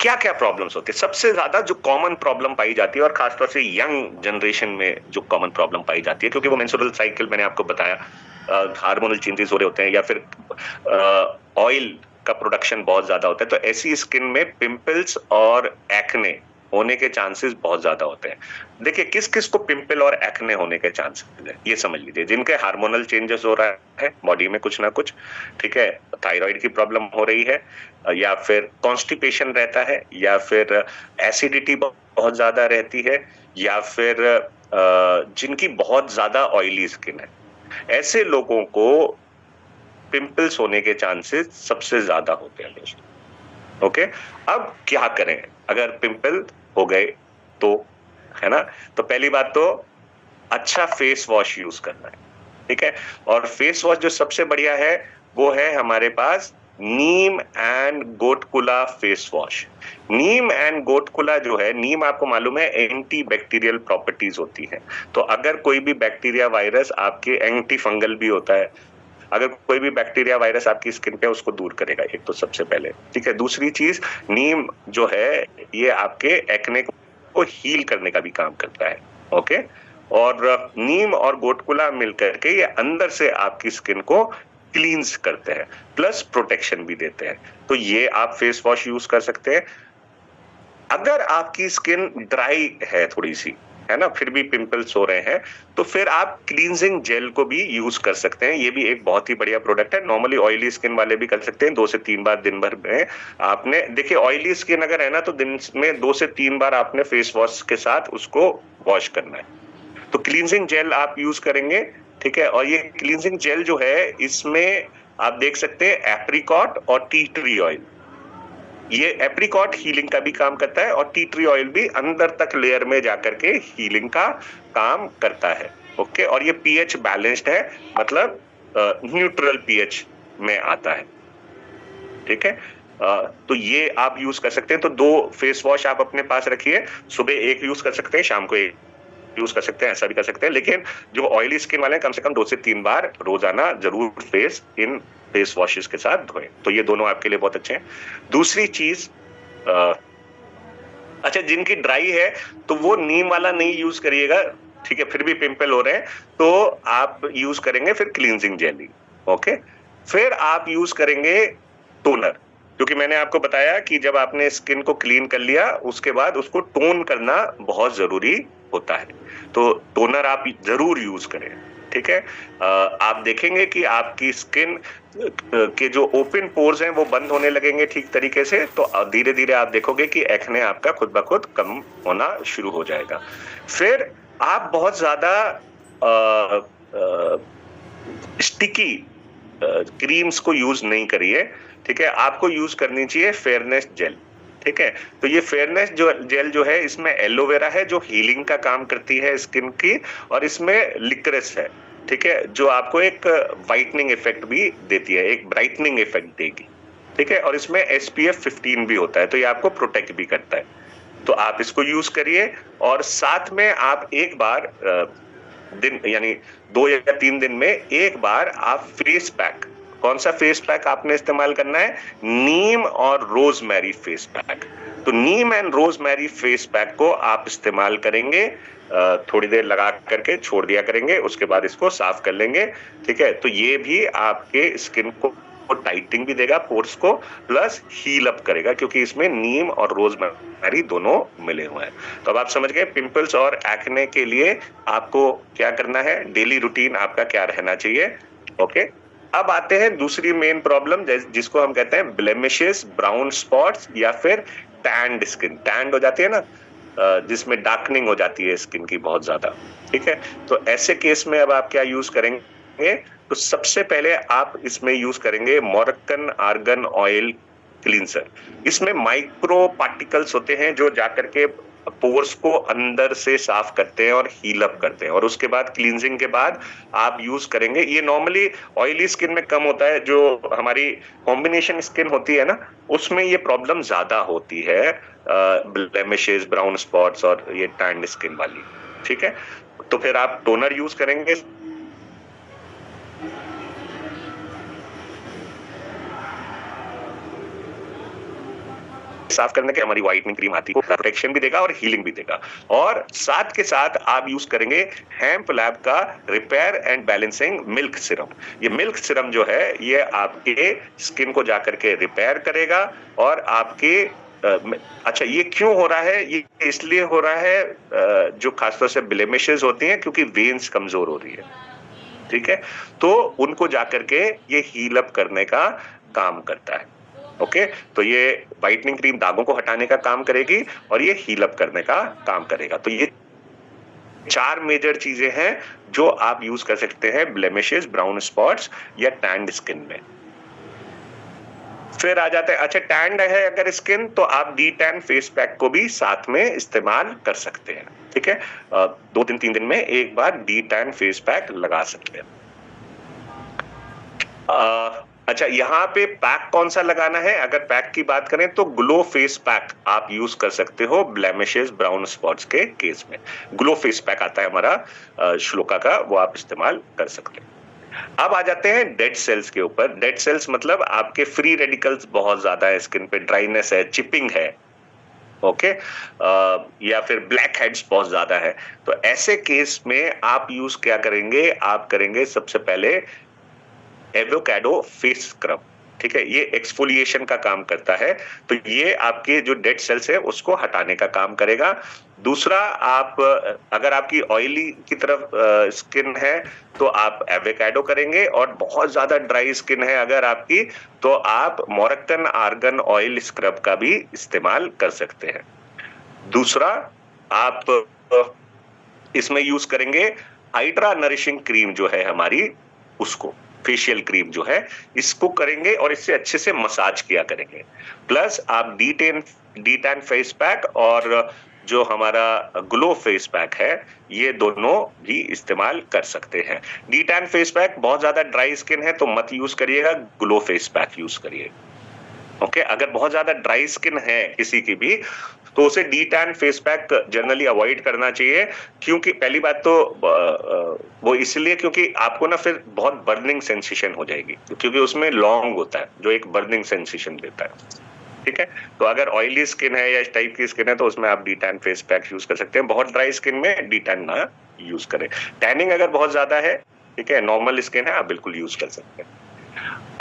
क्या क्या प्रॉब्लम्स होती है? सबसे ज्यादा जो कॉमन प्रॉब्लम पाई जाती है, और खासतौर से यंग जनरेशन में जो कॉमन प्रॉब्लम पाई जाती है, क्योंकि वो मेंस्ट्रुअल साइकिल मैंने आपको बताया, हार्मोनल चेंजेस हो रहे होते हैं, या फिर ऑयल का प्रोडक्शन बहुत ज्यादा होता है, तो ऐसी स्किन में पिंपल्स और एक्ने होने के चांसेस बहुत ज्यादा होते हैं। देखिए, किस किस को पिंपल और एक्ने होने के चांसेस है, ये समझ लीजिए। जिनके हार्मोनल चेंजेस हो रहा है बॉडी में कुछ ना कुछ, ठीक है, थायराइड की प्रॉब्लम हो रही है, या फिर कॉन्स्टिपेशन रहता है, या फिर एसिडिटी बहुत ज्यादा रहती है, या फिर जिनकी बहुत ज्यादा ऑयली स्किन है, ऐसे लोगों को पिंपल्स होने के चांसेस सबसे ज्यादा होते हैं दोस्तों। ओके, अब क्या करें अगर पिंपल हो गए तो, है ना? तो पहली बात तो अच्छा फेस वॉश यूज करना है, ठीक है? और फेस वॉश जो सबसे बढ़िया है वो है हमारे पास neem and gotukola face wash. Neem and gotukola जो है, नीम आपको मालूम है एंटी बैक्टीरियल प्रॉपर्टीज होती है, तो अगर कोई भी बैक्टीरिया वायरस आपके, एंटी फंगल भी होता है, अगर कोई भी बैक्टीरिया वायरस आपकी स्किन पे उसको दूर करेगा, एक तो सबसे पहले, ठीक है? दूसरी चीज, नीम जो है ये आपके एक्ने को हील करने का भी काम करता है, ओके? और नीम और गोटकुला मिलकर के ये अंदर से आपकी स्किन को क्लींस करते हैं, प्लस प्रोटेक्शन भी देते हैं। तो ये आप फेस वॉश यूज कर सकते हैं। अगर आपकी स्किन ड्राई है थोड़ी सी, है ना, फिर भी पिंपल्स हो रहे हैं, तो फिर आप क्लींजिंग जेल को भी यूज कर सकते हैं। ये भी एक बहुत ही बढ़िया प्रोडक्ट है। नॉर्मली ऑयली स्किन वाले भी कर सकते हैं, 2 से 3 बार दिन भर में आपने, देखिए ऑयली स्किन अगर है ना तो दिन में 2 से 3 बार आपने फेस वॉश के साथ उसको वॉश करना है। तो क्लींजिंग जेल आप यूज करेंगे, ठीक है? और ये क्लींजिंग जेल जो है इसमें आप देख सकते हैं एप्रिकॉट और टी ट्री ऑयल। ये एप्रिकॉट हीलिंग का भी काम करता है और टी ट्री ऑयल भी अंदर तक लेयर में जाकर के हीलिंग का काम करता है, ओके? और ये पीएच बैलेंस्ड है, मतलब न्यूट्रल पीएच में आता है, ठीक है? तो ये आप यूज कर सकते हैं। तो 2 फेस वॉश आप अपने पास रखिए, सुबह 1 यूज कर सकते हैं, शाम को 1 यूज कर सकते हैं, ऐसा भी कर सकते हैं। लेकिन जो ऑयली स्किन वाले हैं कम से कम 2 से 3 बार रोजाना जरूर फेस वॉशेस के साथ धोएं। तो ये दोनों आपके लिए बहुत अच्छे हैं। दूसरी चीज, अच्छा जिनकी ड्राई है तो वो नीम वाला नहीं यूज करिएगा, ठीक है? फिर भी पिंपल हो रहे हैं तो आप यूज करेंगे फिर क्लींजिंग जेली, ओके? फिर आप यूज करेंगे टोनर, क्योंकि मैंने आपको बताया कि जब आपने स्किन को क्लीन कर लिया उसके बाद उसको टोन करना बहुत जरूरी होता है। तो टोनर आप जरूर यूज करें, ठीक है? आप देखेंगे कि आपकी स्किन के जो ओपन पोर्स हैं वो बंद होने लगेंगे ठीक तरीके से, तो धीरे धीरे आप देखोगे कि एक्ने आपका खुद ब खुद कम होना शुरू हो जाएगा। फिर आप बहुत ज्यादा स्टिकी क्रीम्स को यूज नहीं करिए, ठीक है? आपको यूज करनी चाहिए फेयरनेस जेल, ठीक है? तो ये फेयरनेस जो जेल जो है इसमें एलोवेरा है जो हीलिंग का काम करती है स्किन की, और इसमें लिक्रेस है, ठीक है, जो आपको एक वाइटनिंग इफेक्ट भी देती है, एक ब्राइटनिंग इफेक्ट देगी, ठीक है? और इसमें SPF 15 भी होता है, तो ये आपको प्रोटेक्ट भी करता है। तो आप इसको यूज करिए, और साथ में आप एक बार दिन, यानी 2 या 3 दिन में एक बार आप फेस पैक, कौन सा फेस पैक आपने इस्तेमाल करना है? नीम और रोजमेरी फेस पैक। तो नीम एंड रोजमेरी फेस पैक को आप इस्तेमाल करेंगे, थोड़ी देर लगा करके छोड़ दिया करेंगे, उसके बाद इसको साफ कर लेंगे, ठीक है? तो ये भी आपके स्किन को टाइटिंग भी देगा, पोर्स को, प्लस हील अप करेगा, क्योंकि इसमें नीम और रोजमेरी दोनों मिले हुए हैं। तो अब आप समझ गए पिंपल्स और एक्ने के लिए आपको क्या करना है, डेली रूटीन आपका क्या रहना चाहिए, ओके? अब आते हैं दूसरी मेन प्रॉब्लम जिसको हम कहते हैं ब्लेमिशेस, ब्राउन स्पॉट्स, या फिर टैंड स्किन। टैंड हो जाती है ना, जिसमें डार्कनिंग हो जाती है स्किन की बहुत ज्यादा, ठीक है? तो ऐसे केस में अब आप क्या यूज करेंगे? तो सबसे पहले आप इसमें यूज करेंगे मोरक्कन आर्गन ऑयल क्लींसर। इसमें माइक्रो पार्टिकल्स होते हैं जो जाकर के पोर्स को अंदर से साफ करते हैं और हील अप करते हैं, और उसके बाद क्लींजिंग के बाद आप यूज करेंगे। ये नॉर्मली ऑयली स्किन में कम होता है, जो हमारी कॉम्बिनेशन स्किन होती है ना उसमें ये प्रॉब्लम ज्यादा होती है, ब्लेमिशेस, ब्राउन स्पॉट्स और ये टैंड स्किन वाली, ठीक है? तो फिर आप टोनर यूज करेंगे साफ करने के, हमारी व्हाइटनिंग क्रीम आती है, प्रोटेक्शन भी देगा और हीलिंग भी देगा। और साथ के साथ आप यूज करेंगे हेम्प लैब का repair and balancing milk Siram. ये मिल्क सिरम जो है ये आपके स्किन को जाकर के रिपेयर करेगा, और आपके अच्छा ये क्यों हो रहा है? ये इसलिए हो रहा है जो खासतौर से ब्लेमिशेस होती हैं, क्योंकि वेन्स कमजोर हो रही है, ठीक है? तो उनको जाकर के ये हील अप करने का काम करता है, ओके? तो ये व्हाइटनिंग क्रीम दागों को हटाने का काम करेगी और ये हील अप करने का काम करेगा। तो ये 4 मेजर चीजें हैं जो आप यूज कर सकते हैं ब्लेमिशेस, ब्राउन स्पॉट्स या टैंड स्किन में। फिर आ जाते हैं, अच्छा टैंड है अगर स्किन तो आप डी टैन फेस पैक को भी साथ में इस्तेमाल कर सकते हैं, ठीक है। 2 दिन 3 दिन में एक बार डी टैन फेस पैक लगा सकते हैं। अच्छा यहाँ पे पैक कौन सा लगाना है, अगर पैक की बात करें तो ग्लो फेस पैक आप यूज कर सकते हो ब्लेमिशेस, ब्राउन स्पॉट्स के केस में। ग्लो फेस पैक आता है हमारा श्लोका का, वो आप इस्तेमाल कर सकते हैं। अब आ जाते हैं डेड सेल्स के ऊपर। डेड सेल्स मतलब आपके फ्री रेडिकल्स बहुत ज्यादा है, स्किन पे ड्राइनेस है, चिपिंग है, ओके, या फिर ब्लैक हेड्स बहुत ज्यादा है। तो ऐसे केस में आप यूज क्या करेंगे, आप करेंगे सबसे पहले एवोकाडो फेस स्क्रब, ठीक है। ये एक्सफोलिएशन का काम करता है, तो ये आपके जो डेड सेल्स है उसको हटाने का काम करेगा। दूसरा, आप अगर आपकी ऑयली की तरफ स्किन है तो आप एवोकाडो करेंगे, और बहुत ज्यादा ड्राई स्किन है अगर आपकी तो आप मोरक्कन आर्गन ऑयल स्क्रब का भी इस्तेमाल कर सकते हैं। दूसरा, आप इसमें यूज करेंगे हाइड्रा नरिशिंग क्रीम जो है हमारी, उसको फेशियल क्रीम जो है इसको करेंगे और इससे अच्छे से मसाज किया करेंगे। प्लस आप डी टैन फेस पैक और जो हमारा ग्लो फेस पैक है ये दोनों भी इस्तेमाल कर सकते हैं। डी टैन फेस पैक बहुत ज्यादा ड्राई स्किन है तो मत यूज करिएगा, ग्लो फेस पैक यूज करिए, ओके। अगर बहुत ज्यादा ड्राई स्किन है किसी की भी तो उसे D tan face pack generally avoid करना चाहिए, क्योंकि पहली बात तो वो इसलिए क्योंकि आपको ना फिर बहुत बर्निंग सेंसेशन हो जाएगी, क्योंकि उसमें लौंग होता है जो एक बर्निंग सेंसेशन देता है, ठीक है। तो अगर ऑयली स्किन है या इस टाइप की स्किन है तो उसमें आप D tan face pack use कर सकते हैं। बहुत ड्राई स्किन में डी टैन ना यूज करें। टैनिंग अगर बहुत ज्यादा है, ठीक है, नॉर्मल स्किन है, आप बिल्कुल यूज कर सकते हैं।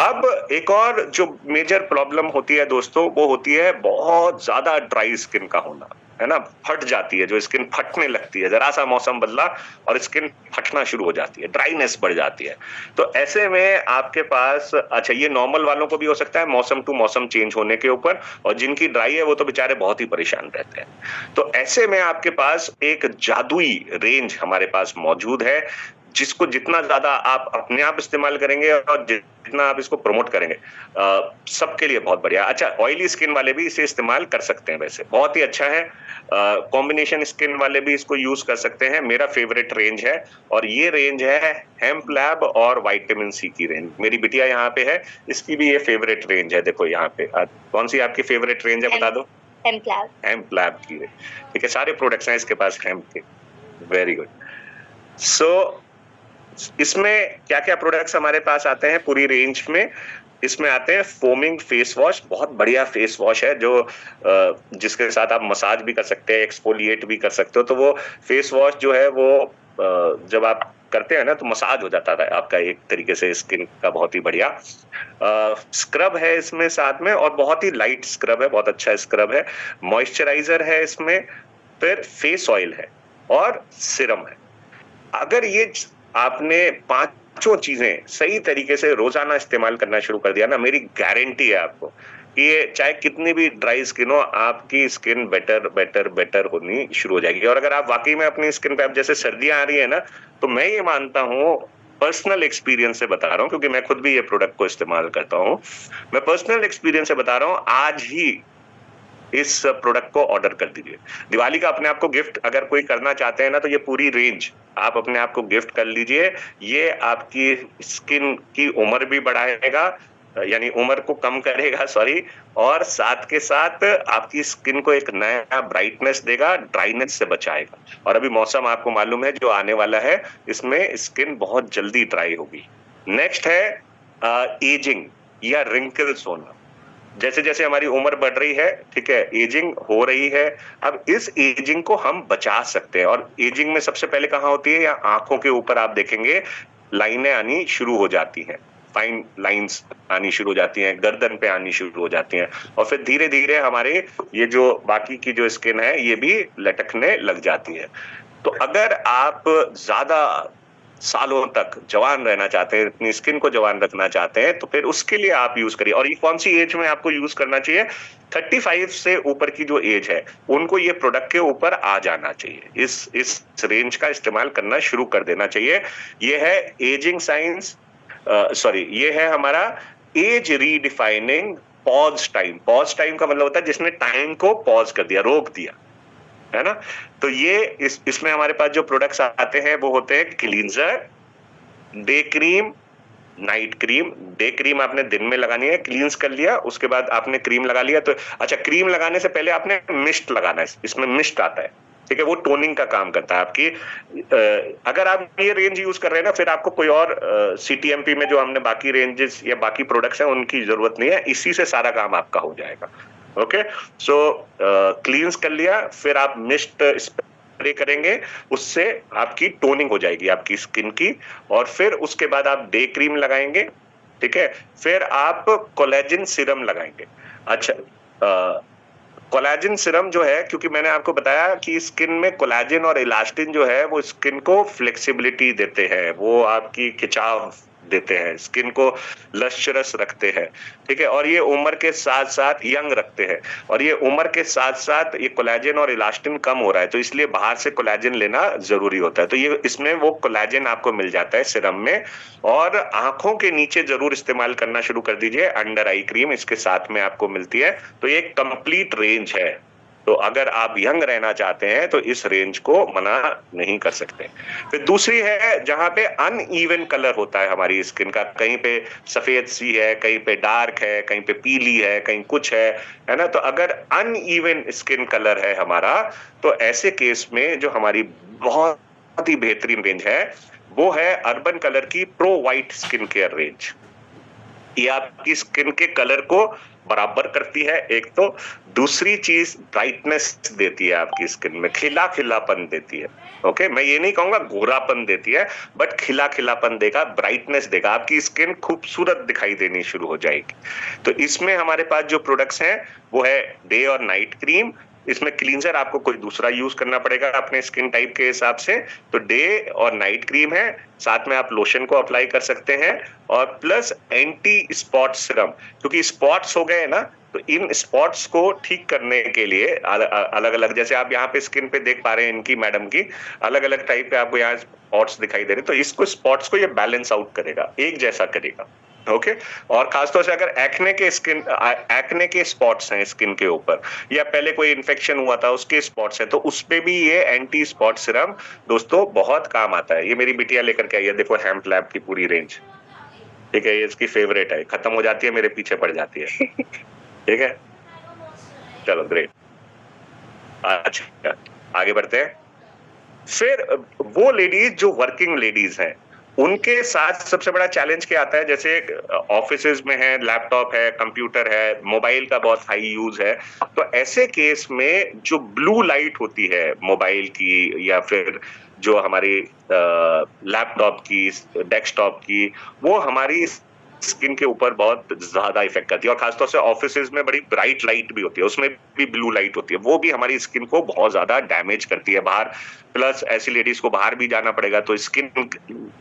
अब एक और जो मेजर प्रॉब्लम होती है दोस्तों, वो होती है बहुत ज्यादा ड्राई स्किन का होना, है ना। फट जाती है, जो स्किन फटने लगती है, जरा सा मौसम बदला और स्किन फटना शुरू हो जाती है, ड्राइनेस बढ़ जाती है। तो ऐसे में आपके पास, अच्छा ये नॉर्मल वालों को भी हो सकता है मौसम टू मौसम चेंज होने के ऊपर, और जिनकी ड्राई है वो तो बेचारे बहुत ही परेशान रहते हैं। तो ऐसे में आपके पास एक जादुई रेंज हमारे पास मौजूद है, जिसको जितना ज्यादा आप अपने आप इस्तेमाल करेंगे और जितना आप इसको प्रमोट करेंगे सबके लिए बहुत बढ़िया। अच्छा, ऑयली स्किन वाले भी इसे इस्तेमाल कर सकते हैं, वैसे बहुत ही अच्छा है। कॉम्बिनेशन स्किन वाले भी इसको यूज कर सकते हैं। मेरा फेवरेट रेंज है, और ये रेंज है हेम्प लैब और विटामिन सी की रेंज। मेरी बिटिया यहाँ पे है, इसकी भी ये फेवरेट रेंज है। देखो यहाँ पे कौन सी आपकी फेवरेट रेंज है, बता दो। हेम्प लैब की, ठीक है। सारे प्रोडक्ट्स हैं इसके पास हेम्प के, वेरी गुड। सो इसमें क्या क्या प्रोडक्ट्स हमारे पास आते हैं पूरी रेंज में, इसमें आते हैं फोमिंग फेस वॉश, बहुत बढ़िया फेस वॉश है जो जिसके साथ आप मसाज भी कर सकते हैं, एक्सफोलिएट भी कर सकते हो। तो वो फेस वॉश जो है वो जब आप करते हैं ना तो मसाज हो जाता है आपका एक तरीके से स्किन का, बहुत ही बढ़िया। स्क्रब है इसमें साथ में, और बहुत ही लाइट स्क्रब है, बहुत अच्छा स्क्रब है। मॉइस्चराइजर है इसमें, फिर फेस ऑयल है और सिरम है। अगर ये आपने पांचों चीजें सही तरीके से रोजाना इस्तेमाल करना शुरू कर दिया ना, मेरी गारंटी है आपको कि ये चाहे कितनी भी ड्राई स्किन हो, आपकी स्किन बेटर बेटर बेटर होनी शुरू हो जाएगी। और अगर आप वाकई में अपनी स्किन पे, अब जैसे सर्दियां आ रही है ना, तो मैं ये मानता हूँ, पर्सनल एक्सपीरियंस से बता रहा हूँ, क्योंकि मैं खुद भी ये प्रोडक्ट को इस्तेमाल करता हूँ, मैं पर्सनल एक्सपीरियंस से बता रहा हूँ, आज ही इस प्रोडक्ट को ऑर्डर कर दीजिए। दिवाली का अपने आप को गिफ्ट अगर कोई करना चाहते हैं ना, तो ये पूरी रेंज आप अपने आप को गिफ्ट कर लीजिए। ये आपकी स्किन की उम्र भी बढ़ाएगा, यानी उम्र को कम करेगा, सॉरी, और साथ के साथ आपकी स्किन को एक नया ब्राइटनेस देगा, ड्राइनेस से बचाएगा। और अभी मौसम आपको मालूम है जो आने वाला है, इसमें स्किन बहुत जल्दी ड्राई होगी। नेक्स्ट है एजिंग या रिंकल्स होना। जैसे जैसे हमारी उम्र बढ़ रही है, ठीक है, एजिंग हो रही है। अब इस एजिंग को हम बचा सकते हैं, और एजिंग में सबसे पहले कहाँ होती है, या आंखों के ऊपर आप देखेंगे लाइनें आनी शुरू हो जाती हैं, फाइन लाइंस आनी शुरू हो जाती हैं, गर्दन पे आनी शुरू हो जाती हैं, और फिर धीरे धीरे हमारे ये जो बाकी की जो स्किन है ये भी लटकने लग जाती है। तो अगर आप ज्यादा सालों तक जवान रहना चाहते हैं, अपनी स्किन को जवान रखना चाहते हैं, तो फिर उसके लिए आप यूज करिए। और ये कौन सी एज में आपको यूज करना चाहिए? 35 से ऊपर की जो एज है उनको ये प्रोडक्ट के ऊपर आ जाना चाहिए, इस रेंज का इस्तेमाल करना शुरू कर देना चाहिए। ये है एजिंग साइंस, सॉरी, ये है हमारा age redefining pause time. Pause time का मतलब होता है जिसने टाइम को पॉज कर दिया, रोक दिया, है ना। तो ये इसमें हमारे पास जो प्रोडक्ट्स आते हैं वो होते हैं cleanser, day cream, night cream. Day cream आपने दिन में लगानी है, क्लींस कर लिया, उसके बाद आपने क्रीम लगा लिया। तो अच्छा, क्रीम लगाने से पहले आपने मिस्ट लगाना है, इसमें मिस्ट आता है, ठीक है, वो टोनिंग का काम करता है आपकी। अगर आप ये रेंज यूज कर रहे हैं ना, फिर आपको कोई और CTMP में जो हमने बाकी रेंजेस या बाकी प्रोडक्ट्स हैं उनकी जरूरत नहीं है, इसी से सारा काम आपका हो जाएगा। ओके, सो क्लींस कर लिया, फिर आप मिस्ट स्प्रे करेंगे, उससे आपकी टोनिंग हो जाएगी आपकी स्किन की। और फिर उसके बाद आप डे क्रीम लगाएंगे, ठीक है, फिर आप कोलेजन सीरम लगाएंगे। अच्छा, कोलेजन सीरम जो है, क्योंकि मैंने आपको बताया कि स्किन में कोलेजन और इलास्टिन जो है वो स्किन को फ्लेक्सिबिलिटी देते हैं, वो आपकी खिंचाव देते हैं, स्किन को लश्चरस रखते हैं, ठीक है, और ये उम्र के साथ साथ यंग रखते हैं। और ये उम्र के साथ साथ ये कोलेजन और इलास्टिन कम हो रहा है, तो इसलिए बाहर से कोलेजन लेना जरूरी होता है। तो ये इसमें वो कोलेजन आपको मिल जाता है सीरम में। और आंखों के नीचे जरूर इस्तेमाल करना शुरू कर दीजिए, अंडर आई क्रीम इसके साथ में आपको मिलती है। तो ये एक कंप्लीट रेंज है। तो अगर आप यंग रहना चाहते हैं तो इस रेंज को मना नहीं कर सकते। फिर दूसरी है जहां पे अनइवन कलर होता है हमारी स्किन का, कहीं पे सफेद सी है, कहीं पे डार्क है, कहीं पे पीली है, कहीं कुछ है ना। तो अगर अनइवन स्किन कलर है हमारा, तो ऐसे केस में जो हमारी बहुत ही बेहतरीन रेंज है वो है अर्बन कलर की pro white skin care range. ये आपकी स्किन के कलर को बराबर करती है एक तो, दूसरी चीज ब्राइटनेस देती है आपकी स्किन में, खिला खिलापन देती है। ओके, मैं ये नहीं कहूंगा गोरापन देती है, बट खिला खिलापन देगा, ब्राइटनेस देगा, आपकी स्किन खूबसूरत दिखाई देनी शुरू हो जाएगी। तो इसमें हमारे पास जो प्रोडक्ट्स हैं वो है डे और नाइट क्रीम। इसमें क्लींजर आपको कोई दूसरा यूज करना पड़ेगा अपने स्किन टाइप के हिसाब से। तो डे और नाइट क्रीम है, साथ में आप लोशन को अप्लाई कर सकते हैं, और प्लस एंटी स्पॉट सीरम, क्योंकि स्पॉट्स हो गए ना, तो इन स्पॉट्स को ठीक करने के लिए अलग अलग, जैसे आप यहाँ पे स्किन पे देख पा रहे हैं इनकी मैडम की अलग अलग टाइप पे आपको यहाँ स्पॉट्स दिखाई दे रहे हैं, तो इसको स्पॉट्स को ये बैलेंस आउट करेगा, एक जैसा करेगा। ओके, और खासतौर से अगर एक्ने के स्पॉट्स हैं स्किन के ऊपर, या पहले कोई इन्फेक्शन हुआ था उसके स्पॉट्स हैं, तो उस पे भी ये एंटी स्पॉट सीरम दोस्तों बहुत काम आता है। ये मेरी बिटिया लेकर के आई है, देखो हेम्प लैब की पूरी रेंज, ठीक है, ये इसकी फेवरेट है, खत्म हो जाती है मेरे पीछे पड़ जाती है। ठीक है, चलो ग्रेट। अच्छा, आगे बढ़ते हैं। फिर वो लेडीज जो वर्किंग लेडीज हैं, उनके साथ सबसे बड़ा चैलेंज क्या आता है, जैसे ऑफिसेज में है, लैपटॉप है, कंप्यूटर है, मोबाइल का बहुत हाई यूज है, तो ऐसे केस में जो ब्लू लाइट होती है मोबाइल की या फिर जो हमारी लैपटॉप की, डेस्कटॉप की, वो हमारी स्किन के ऊपर बहुत ज्यादा इफेक्ट करती है। और खासतौर से ऑफिसेज में बड़ी ब्राइट लाइट भी होती है, उसमें भी ब्लू लाइट होती है, वो भी हमारी स्किन को बहुत ज्यादा डैमेज करती है बाहर। प्लस ऐसी लेडीज को बाहर भी जाना पड़ेगा तो स्किन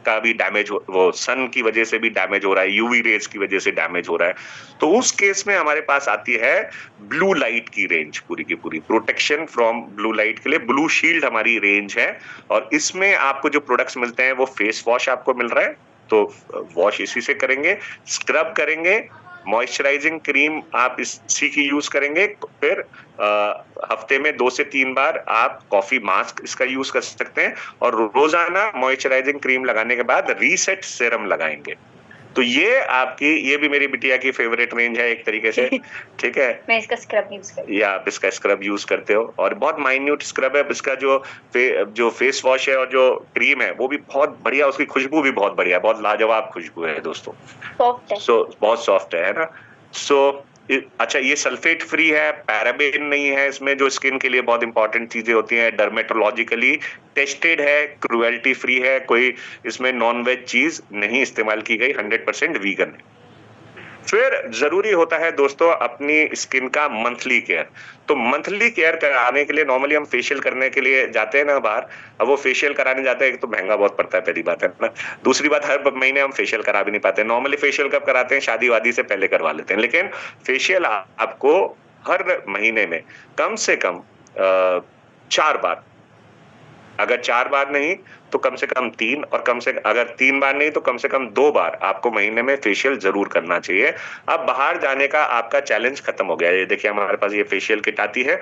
का भी डैमेज, वो सन की वजह से भी डैमेज हो रहा है, यूवी रेज की वजह से डैमेज हो रहा है। तो उस केस में हमारे पास आती है ब्लू लाइट की रेंज, पूरी की पूरी प्रोटेक्शन फ्रॉम ब्लू लाइट के लिए ब्लू शील्ड हमारी रेंज है। और इसमें आपको जो प्रोडक्ट्स मिलते हैं वो फेस वॉश आपको मिल रहा है, तो वॉश इसी से करेंगे, स्क्रब करेंगे, मॉइस्चराइजिंग क्रीम आप इसी की यूज करेंगे, फिर हफ्ते में 2 से 3 बार आप कॉफी मास्क इसका यूज कर सकते हैं, और रोजाना मॉइस्चराइजिंग क्रीम लगाने के बाद रीसेट सीरम लगाएंगे। तो ये आपकी, ये भी मेरी बिटिया की फेवरेट रेंज है एक तरीके से। ठीक है, मैं इसका स्क्रब यूज करती हूँ, या आप इसका स्क्रब यूज करते हो, और बहुत माइन्यूट स्क्रब है इसका। जो फेस वॉश है और जो क्रीम है वो भी बहुत बढ़िया, उसकी खुशबू भी बहुत बढ़िया है, बहुत लाजवाब खुशबू है दोस्तों, सॉफ्ट है, बहुत सॉफ्ट है ना। अच्छा, ये सल्फेट फ्री है, पैराबेन नहीं है इसमें, जो स्किन के लिए बहुत इंपॉर्टेंट चीजें होती हैं, डर्मेटोलॉजिकली टेस्टेड है, क्रुएल्टी फ्री है, कोई इसमें नॉन वेज चीज नहीं इस्तेमाल की गई, 100% वीगन है। फिर जरूरी होता है दोस्तों अपनी स्किन का मंथली केयर। तो मंथली केयर कराने के लिए नॉर्मली हम फेशियल करने के लिए जाते हैं ना बाहर। अब वो फेशियल कराने जाते हैं, एक तो महंगा बहुत पड़ता है, पहली बात है ना। दूसरी बात, हर महीने हम फेशियल करा भी नहीं पाते। नॉर्मली फेशियल कब कराते हैं? शादी वादी से पहले करवा लेते हैं। लेकिन फेशियल आपको हर महीने में कम से कम 4 बार, अगर 4 बार नहीं तो कम से कम 3, और कम से अगर 3 बार नहीं तो कम से कम 2 बार आपको महीने में फेशियल जरूर करना चाहिए। अब बाहर जाने का आपका चैलेंज खत्म हो गया। ये देखिए हमारे पास ये फेशियल किट आती है,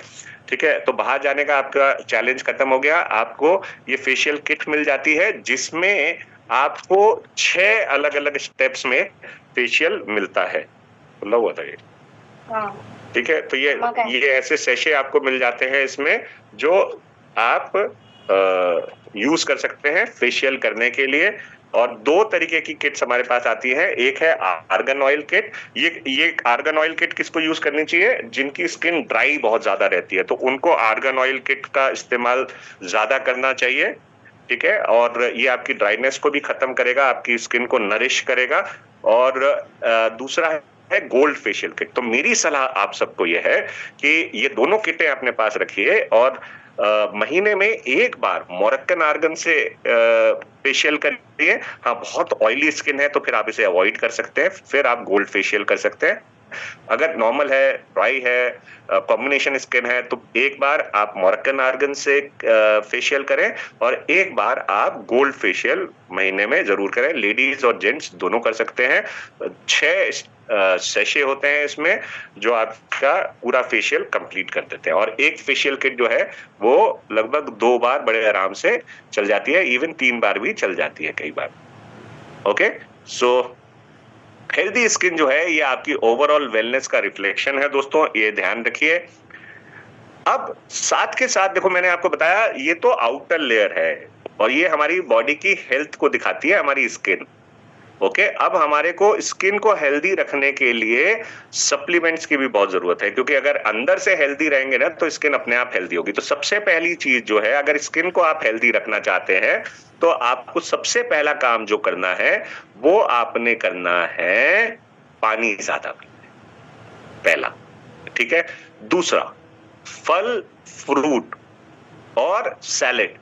ठीक है? तो बाहर जाने का आपका चैलेंज खत्म हो गया। आपको ये फेशियल किट मिल जाती है जिसमें आपको 6 अलग-अलग स्टेप्स में फेशियल मिलता है। खुला हुआ था ये। हाँ, ठीक है? तो ये ऐसे सैशे आपको मिल जाते हैं इसमें, जो आप यूज कर सकते हैं फेशियल करने के लिए। और 2 तरीके की किट्स हमारे पास आती है। एक है आर्गन ऑयल किट। ये आर्गन ऑयल किट किसको यूज करनी चाहिए? जिनकी स्किन ड्राई बहुत ज्यादा रहती है, तो उनको आर्गन ऑयल किट का इस्तेमाल ज्यादा करना चाहिए, ठीक है? और ये आपकी ड्राइनेस को भी खत्म करेगा, आपकी स्किन को नरिश करेगा। और दूसरा है गोल्ड फेशियल किट। तो मेरी सलाह आप सबको ये है कि ये दोनों किटें अपने पास रखिए, और महीने में 1 बार मोरक्कन आर्गन से फेशियल करिए। हाँ, बहुत ऑयली स्किन है तो फिर आप इसे अवॉइड कर सकते हैं, फिर आप गोल्ड फेशियल कर सकते हैं। अगर नॉर्मल है, ड्राई है, कॉम्बिनेशन स्किन है, तो 1 बार आप मोरक्कन आर्गन से फेशियल करें, और 1 बार आप गोल्ड फेशियल महीने में जरूर करें। लेडीज और जेंट्स दोनों कर सकते हैं। 6 सेशे होते हैं इसमें, जो आपका पूरा फेशियल कंप्लीट कर देते हैं। और एक फेशियल किट जो है वो लगभग 2 बार बड़े आराम से चल जाती है, इवन 3 बार भी चल जाती है कई बार। ओके, सो हेल्दी स्किन जो है ये आपकी ओवरऑल वेलनेस का रिफ्लेक्शन है दोस्तों, ये ध्यान रखिए। अब साथ के साथ देखो, मैंने आपको बताया ये तो आउटर लेयर है, और ये हमारी बॉडी की हेल्थ को दिखाती है, हमारी स्किन। ओके, अब हमारे को स्किन को हेल्दी रखने के लिए सप्लीमेंट्स की भी बहुत जरूरत है, क्योंकि अगर अंदर से हेल्दी रहेंगे ना तो स्किन अपने आप हेल्दी होगी। तो सबसे पहली चीज जो है, अगर स्किन को आप हेल्दी रखना चाहते हैं तो आपको सबसे पहला काम जो करना है वो आपने करना है पानी ज्यादा पीना, पहला, ठीक है? दूसरा, फल, फ्रूट और सैलेड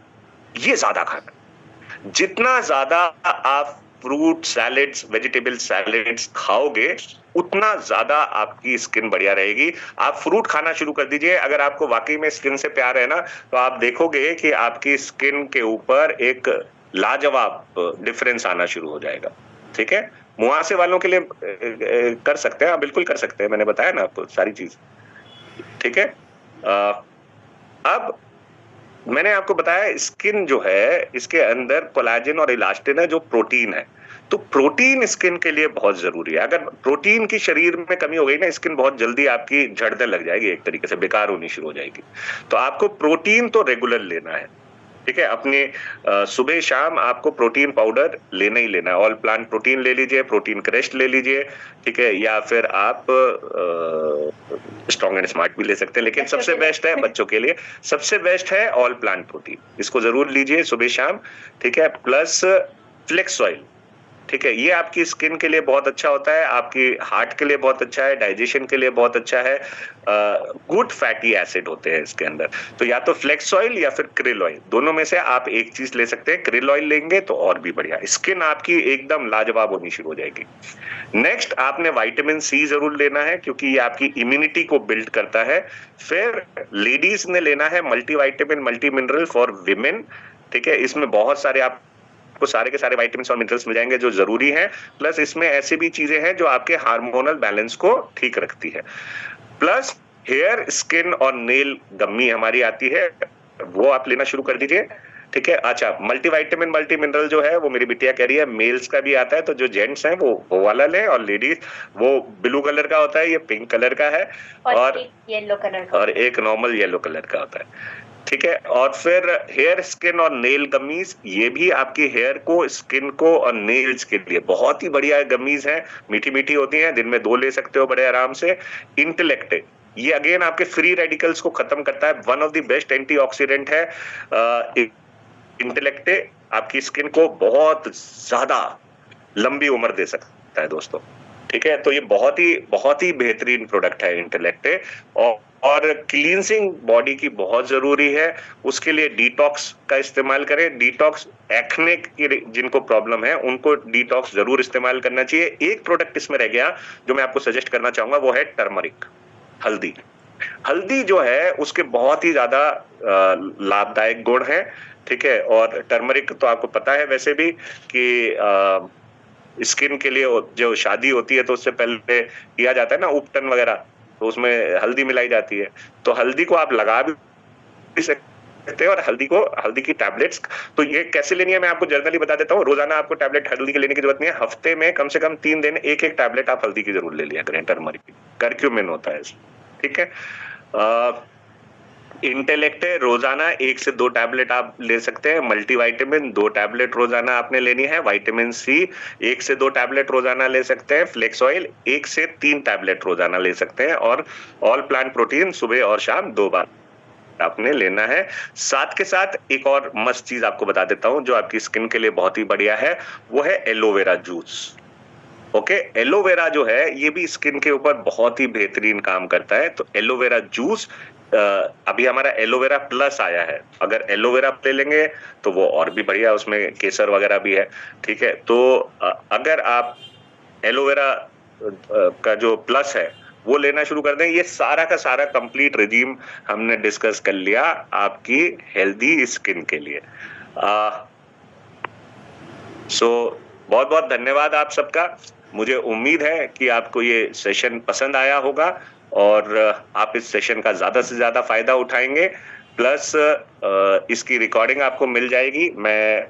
ये ज्यादा खाना। जितना ज्यादा आप फ्रूट सैलेड्स, वेजिटेबल सैलेड्स खाओगे उतना ज्यादा आपकी स्किन बढ़िया रहेगी। आप फ्रूट खाना शुरू कर दीजिए। अगर आपको वाकई में स्किन से प्यार है ना, तो आप देखोगे कि आपकी स्किन के ऊपर एक लाजवाब डिफरेंस आना शुरू हो जाएगा, ठीक है? मुहासे वालों के लिए कर सकते हैं, बिल्कुल कर सकते हैं, मैंने बताया ना आपको सारी चीज, ठीक है? अब मैंने आपको बताया स्किन जो है इसके अंदर कोलाजन और इलास्टिन है, जो प्रोटीन है। तो प्रोटीन स्किन के लिए बहुत जरूरी है। अगर प्रोटीन की शरीर में कमी हो गई ना, स्किन बहुत जल्दी आपकी झड़ने लग जाएगी, एक तरीके से बेकार होनी शुरू हो जाएगी। तो आपको प्रोटीन तो रेगुलर लेना है, ठीक है? अपने सुबह शाम आपको प्रोटीन पाउडर लेना ही लेना है। ऑल प्लांट प्रोटीन ले लीजिए, प्रोटीन क्रेस्ट ले लीजिए, ठीक है? या फिर आप स्ट्रॉन्ग एंड स्मार्ट भी ले सकते हैं, लेकिन सबसे बेस्ट है बच्चों के लिए, सबसे बेस्ट है ऑल प्लांट प्रोटीन। इसको जरूर लीजिए सुबह शाम, ठीक है? प्लस फ्लेक्स ऑयल, ठीक है? ये आपकी स्किन के लिए बहुत अच्छा होता है, आपकी हार्ट के लिए बहुत अच्छा है, डाइजेशन के लिए बहुत अच्छा है। गुड फैटी एसिड होते हैं इसके अंदर। तो या तो फ्लेक्स ऑयल या फिर क्रिल ऑयल, दोनों में से आप एक चीज ले सकते हैं। क्रिल ऑयल लेंगे तो और भी बढ़िया, स्किन आपकी एकदम लाजवाब होनी शुरू हो जाएगी। नेक्स्ट, आपने विटामिन सी जरूर लेना है, क्योंकि ये आपकी इम्यूनिटी को बिल्ड करता है। फिर लेडीज ने लेना है multi vitamin, multi mineral for women, ठीक है? इसमें बहुत सारे आपको सारे के सारे विटामिन्स और मिनरल्स मिल जाएंगे जो जरूरी हैं। प्लस इसमें ऐसी भी चीजें हैं जो आपके हार्मोनल बैलेंस को ठीक रखती है। प्लस हेयर, स्किन और नेल गम्मी हमारी आती है, वो आप लेना शुरू कर दीजिए, ठीक है? अच्छा, मल्टीविटामिन मल्टी मिनरल जो है वो मेरी बिटिया कह रही है मेल्स का भी आता है, तो जो जेंट्स हैं वो वाला लें, और लेडीज वो ब्लू कलर का होता है, ये पिंक कलर का है, और येलो कलर का, और एक नॉर्मल येलो कलर का होता है, ठीक है? और फिर हेयर, स्किन और नेल गमीज, ये भी आपकी हेयर को, स्किन को और नेल्स के लिए बहुत ही बढ़िया गमीज हैं। मीठी मीठी होती हैं, दिन में 2 ले सकते हो बड़े आराम से। इंटेलेक्ट, ये अगेन आपके फ्री रेडिकल्स को खत्म करता है, one of the best antioxidant है। इंटेलेक्ट आपकी स्किन को बहुत ज्यादा लंबी उम्र दे सकता है दोस्तों, ठीक है, तो ये बहुत ही बेहतरीन प्रोडक्ट है इंटेलेक्टे। और क्लींजिंग बॉडी की बहुत जरूरी है, उसके लिए डिटॉक्स का इस्तेमाल करें। डिटॉक्स एक्ने की जिनको प्रॉब्लम है उनको डिटॉक्स जरूर इस्तेमाल करना चाहिए। एक प्रोडक्ट इसमें रह गया जो मैं आपको सजेस्ट करना चाहूंगा, वो है टर्मरिक, हल्दी। हल्दी जो है उसके बहुत ही ज्यादा लाभदायक गुण है, ठीक है। और टर्मरिक तो आपको पता है वैसे भी कि स्किन के लिए जो शादी होती है तो उससे पहले किया जाता है ना उपटन वगैरह, तो उसमें हल्दी मिलाई जाती है। तो हल्दी को आप लगा भी सकते हैं, और हल्दी की टैबलेट्स, तो ये कैसे लेनी है मैं आपको जनरली बता देता हूँ। रोजाना आपको टैबलेट हल्दी की लेने की जरूरत नहीं है, हफ्ते में कम से कम 3 दिन एक टैबलेट आप हल्दी की जरूर ले लिया करें, टर्मरिक की, करक्यूमिन होता है, ठीक है। इंटेलेक्ट है, रोजाना 1 से 2 टैबलेट आप ले सकते हैं। मल्टीविटामिन 2 टैबलेट रोजाना आपने लेनी है। विटामिन सी 1 से 2 टैबलेट रोजाना ले सकते हैं। फ्लेक्स ऑयल 1 से 3 टैबलेट रोजाना ले सकते हैं। और ऑल प्लांट प्रोटीन सुबह और शाम 2 बार आपने लेना है। साथ के साथ एक और मस्त चीज आपको बता देता हूं जो आपकी स्किन के लिए बहुत ही बढ़िया है, वो है एलोवेरा जूस। ओके, एलोवेरा जो है ये भी स्किन के ऊपर बहुत ही बेहतरीन काम करता है। तो एलोवेरा जूस, अभी हमारा एलोवेरा प्लस आया है, अगर एलोवेरा ले लेंगे तो वो और भी बढ़िया, उसमें केसर वगैरह भी है, ठीक है। तो अगर आप एलोवेरा का जो प्लस है वो लेना शुरू कर दें, ये सारा का सारा कंप्लीट रिजीम हमने डिस्कस कर लिया आपकी हेल्दी स्किन के लिए। सो बहुत बहुत धन्यवाद आप सबका। मुझे उम्मीद है कि आपको ये सेशन पसंद आया होगा और आप इस सेशन का ज्यादा से ज्यादा फायदा उठाएंगे। प्लस इसकी रिकॉर्डिंग आपको मिल जाएगी, मैं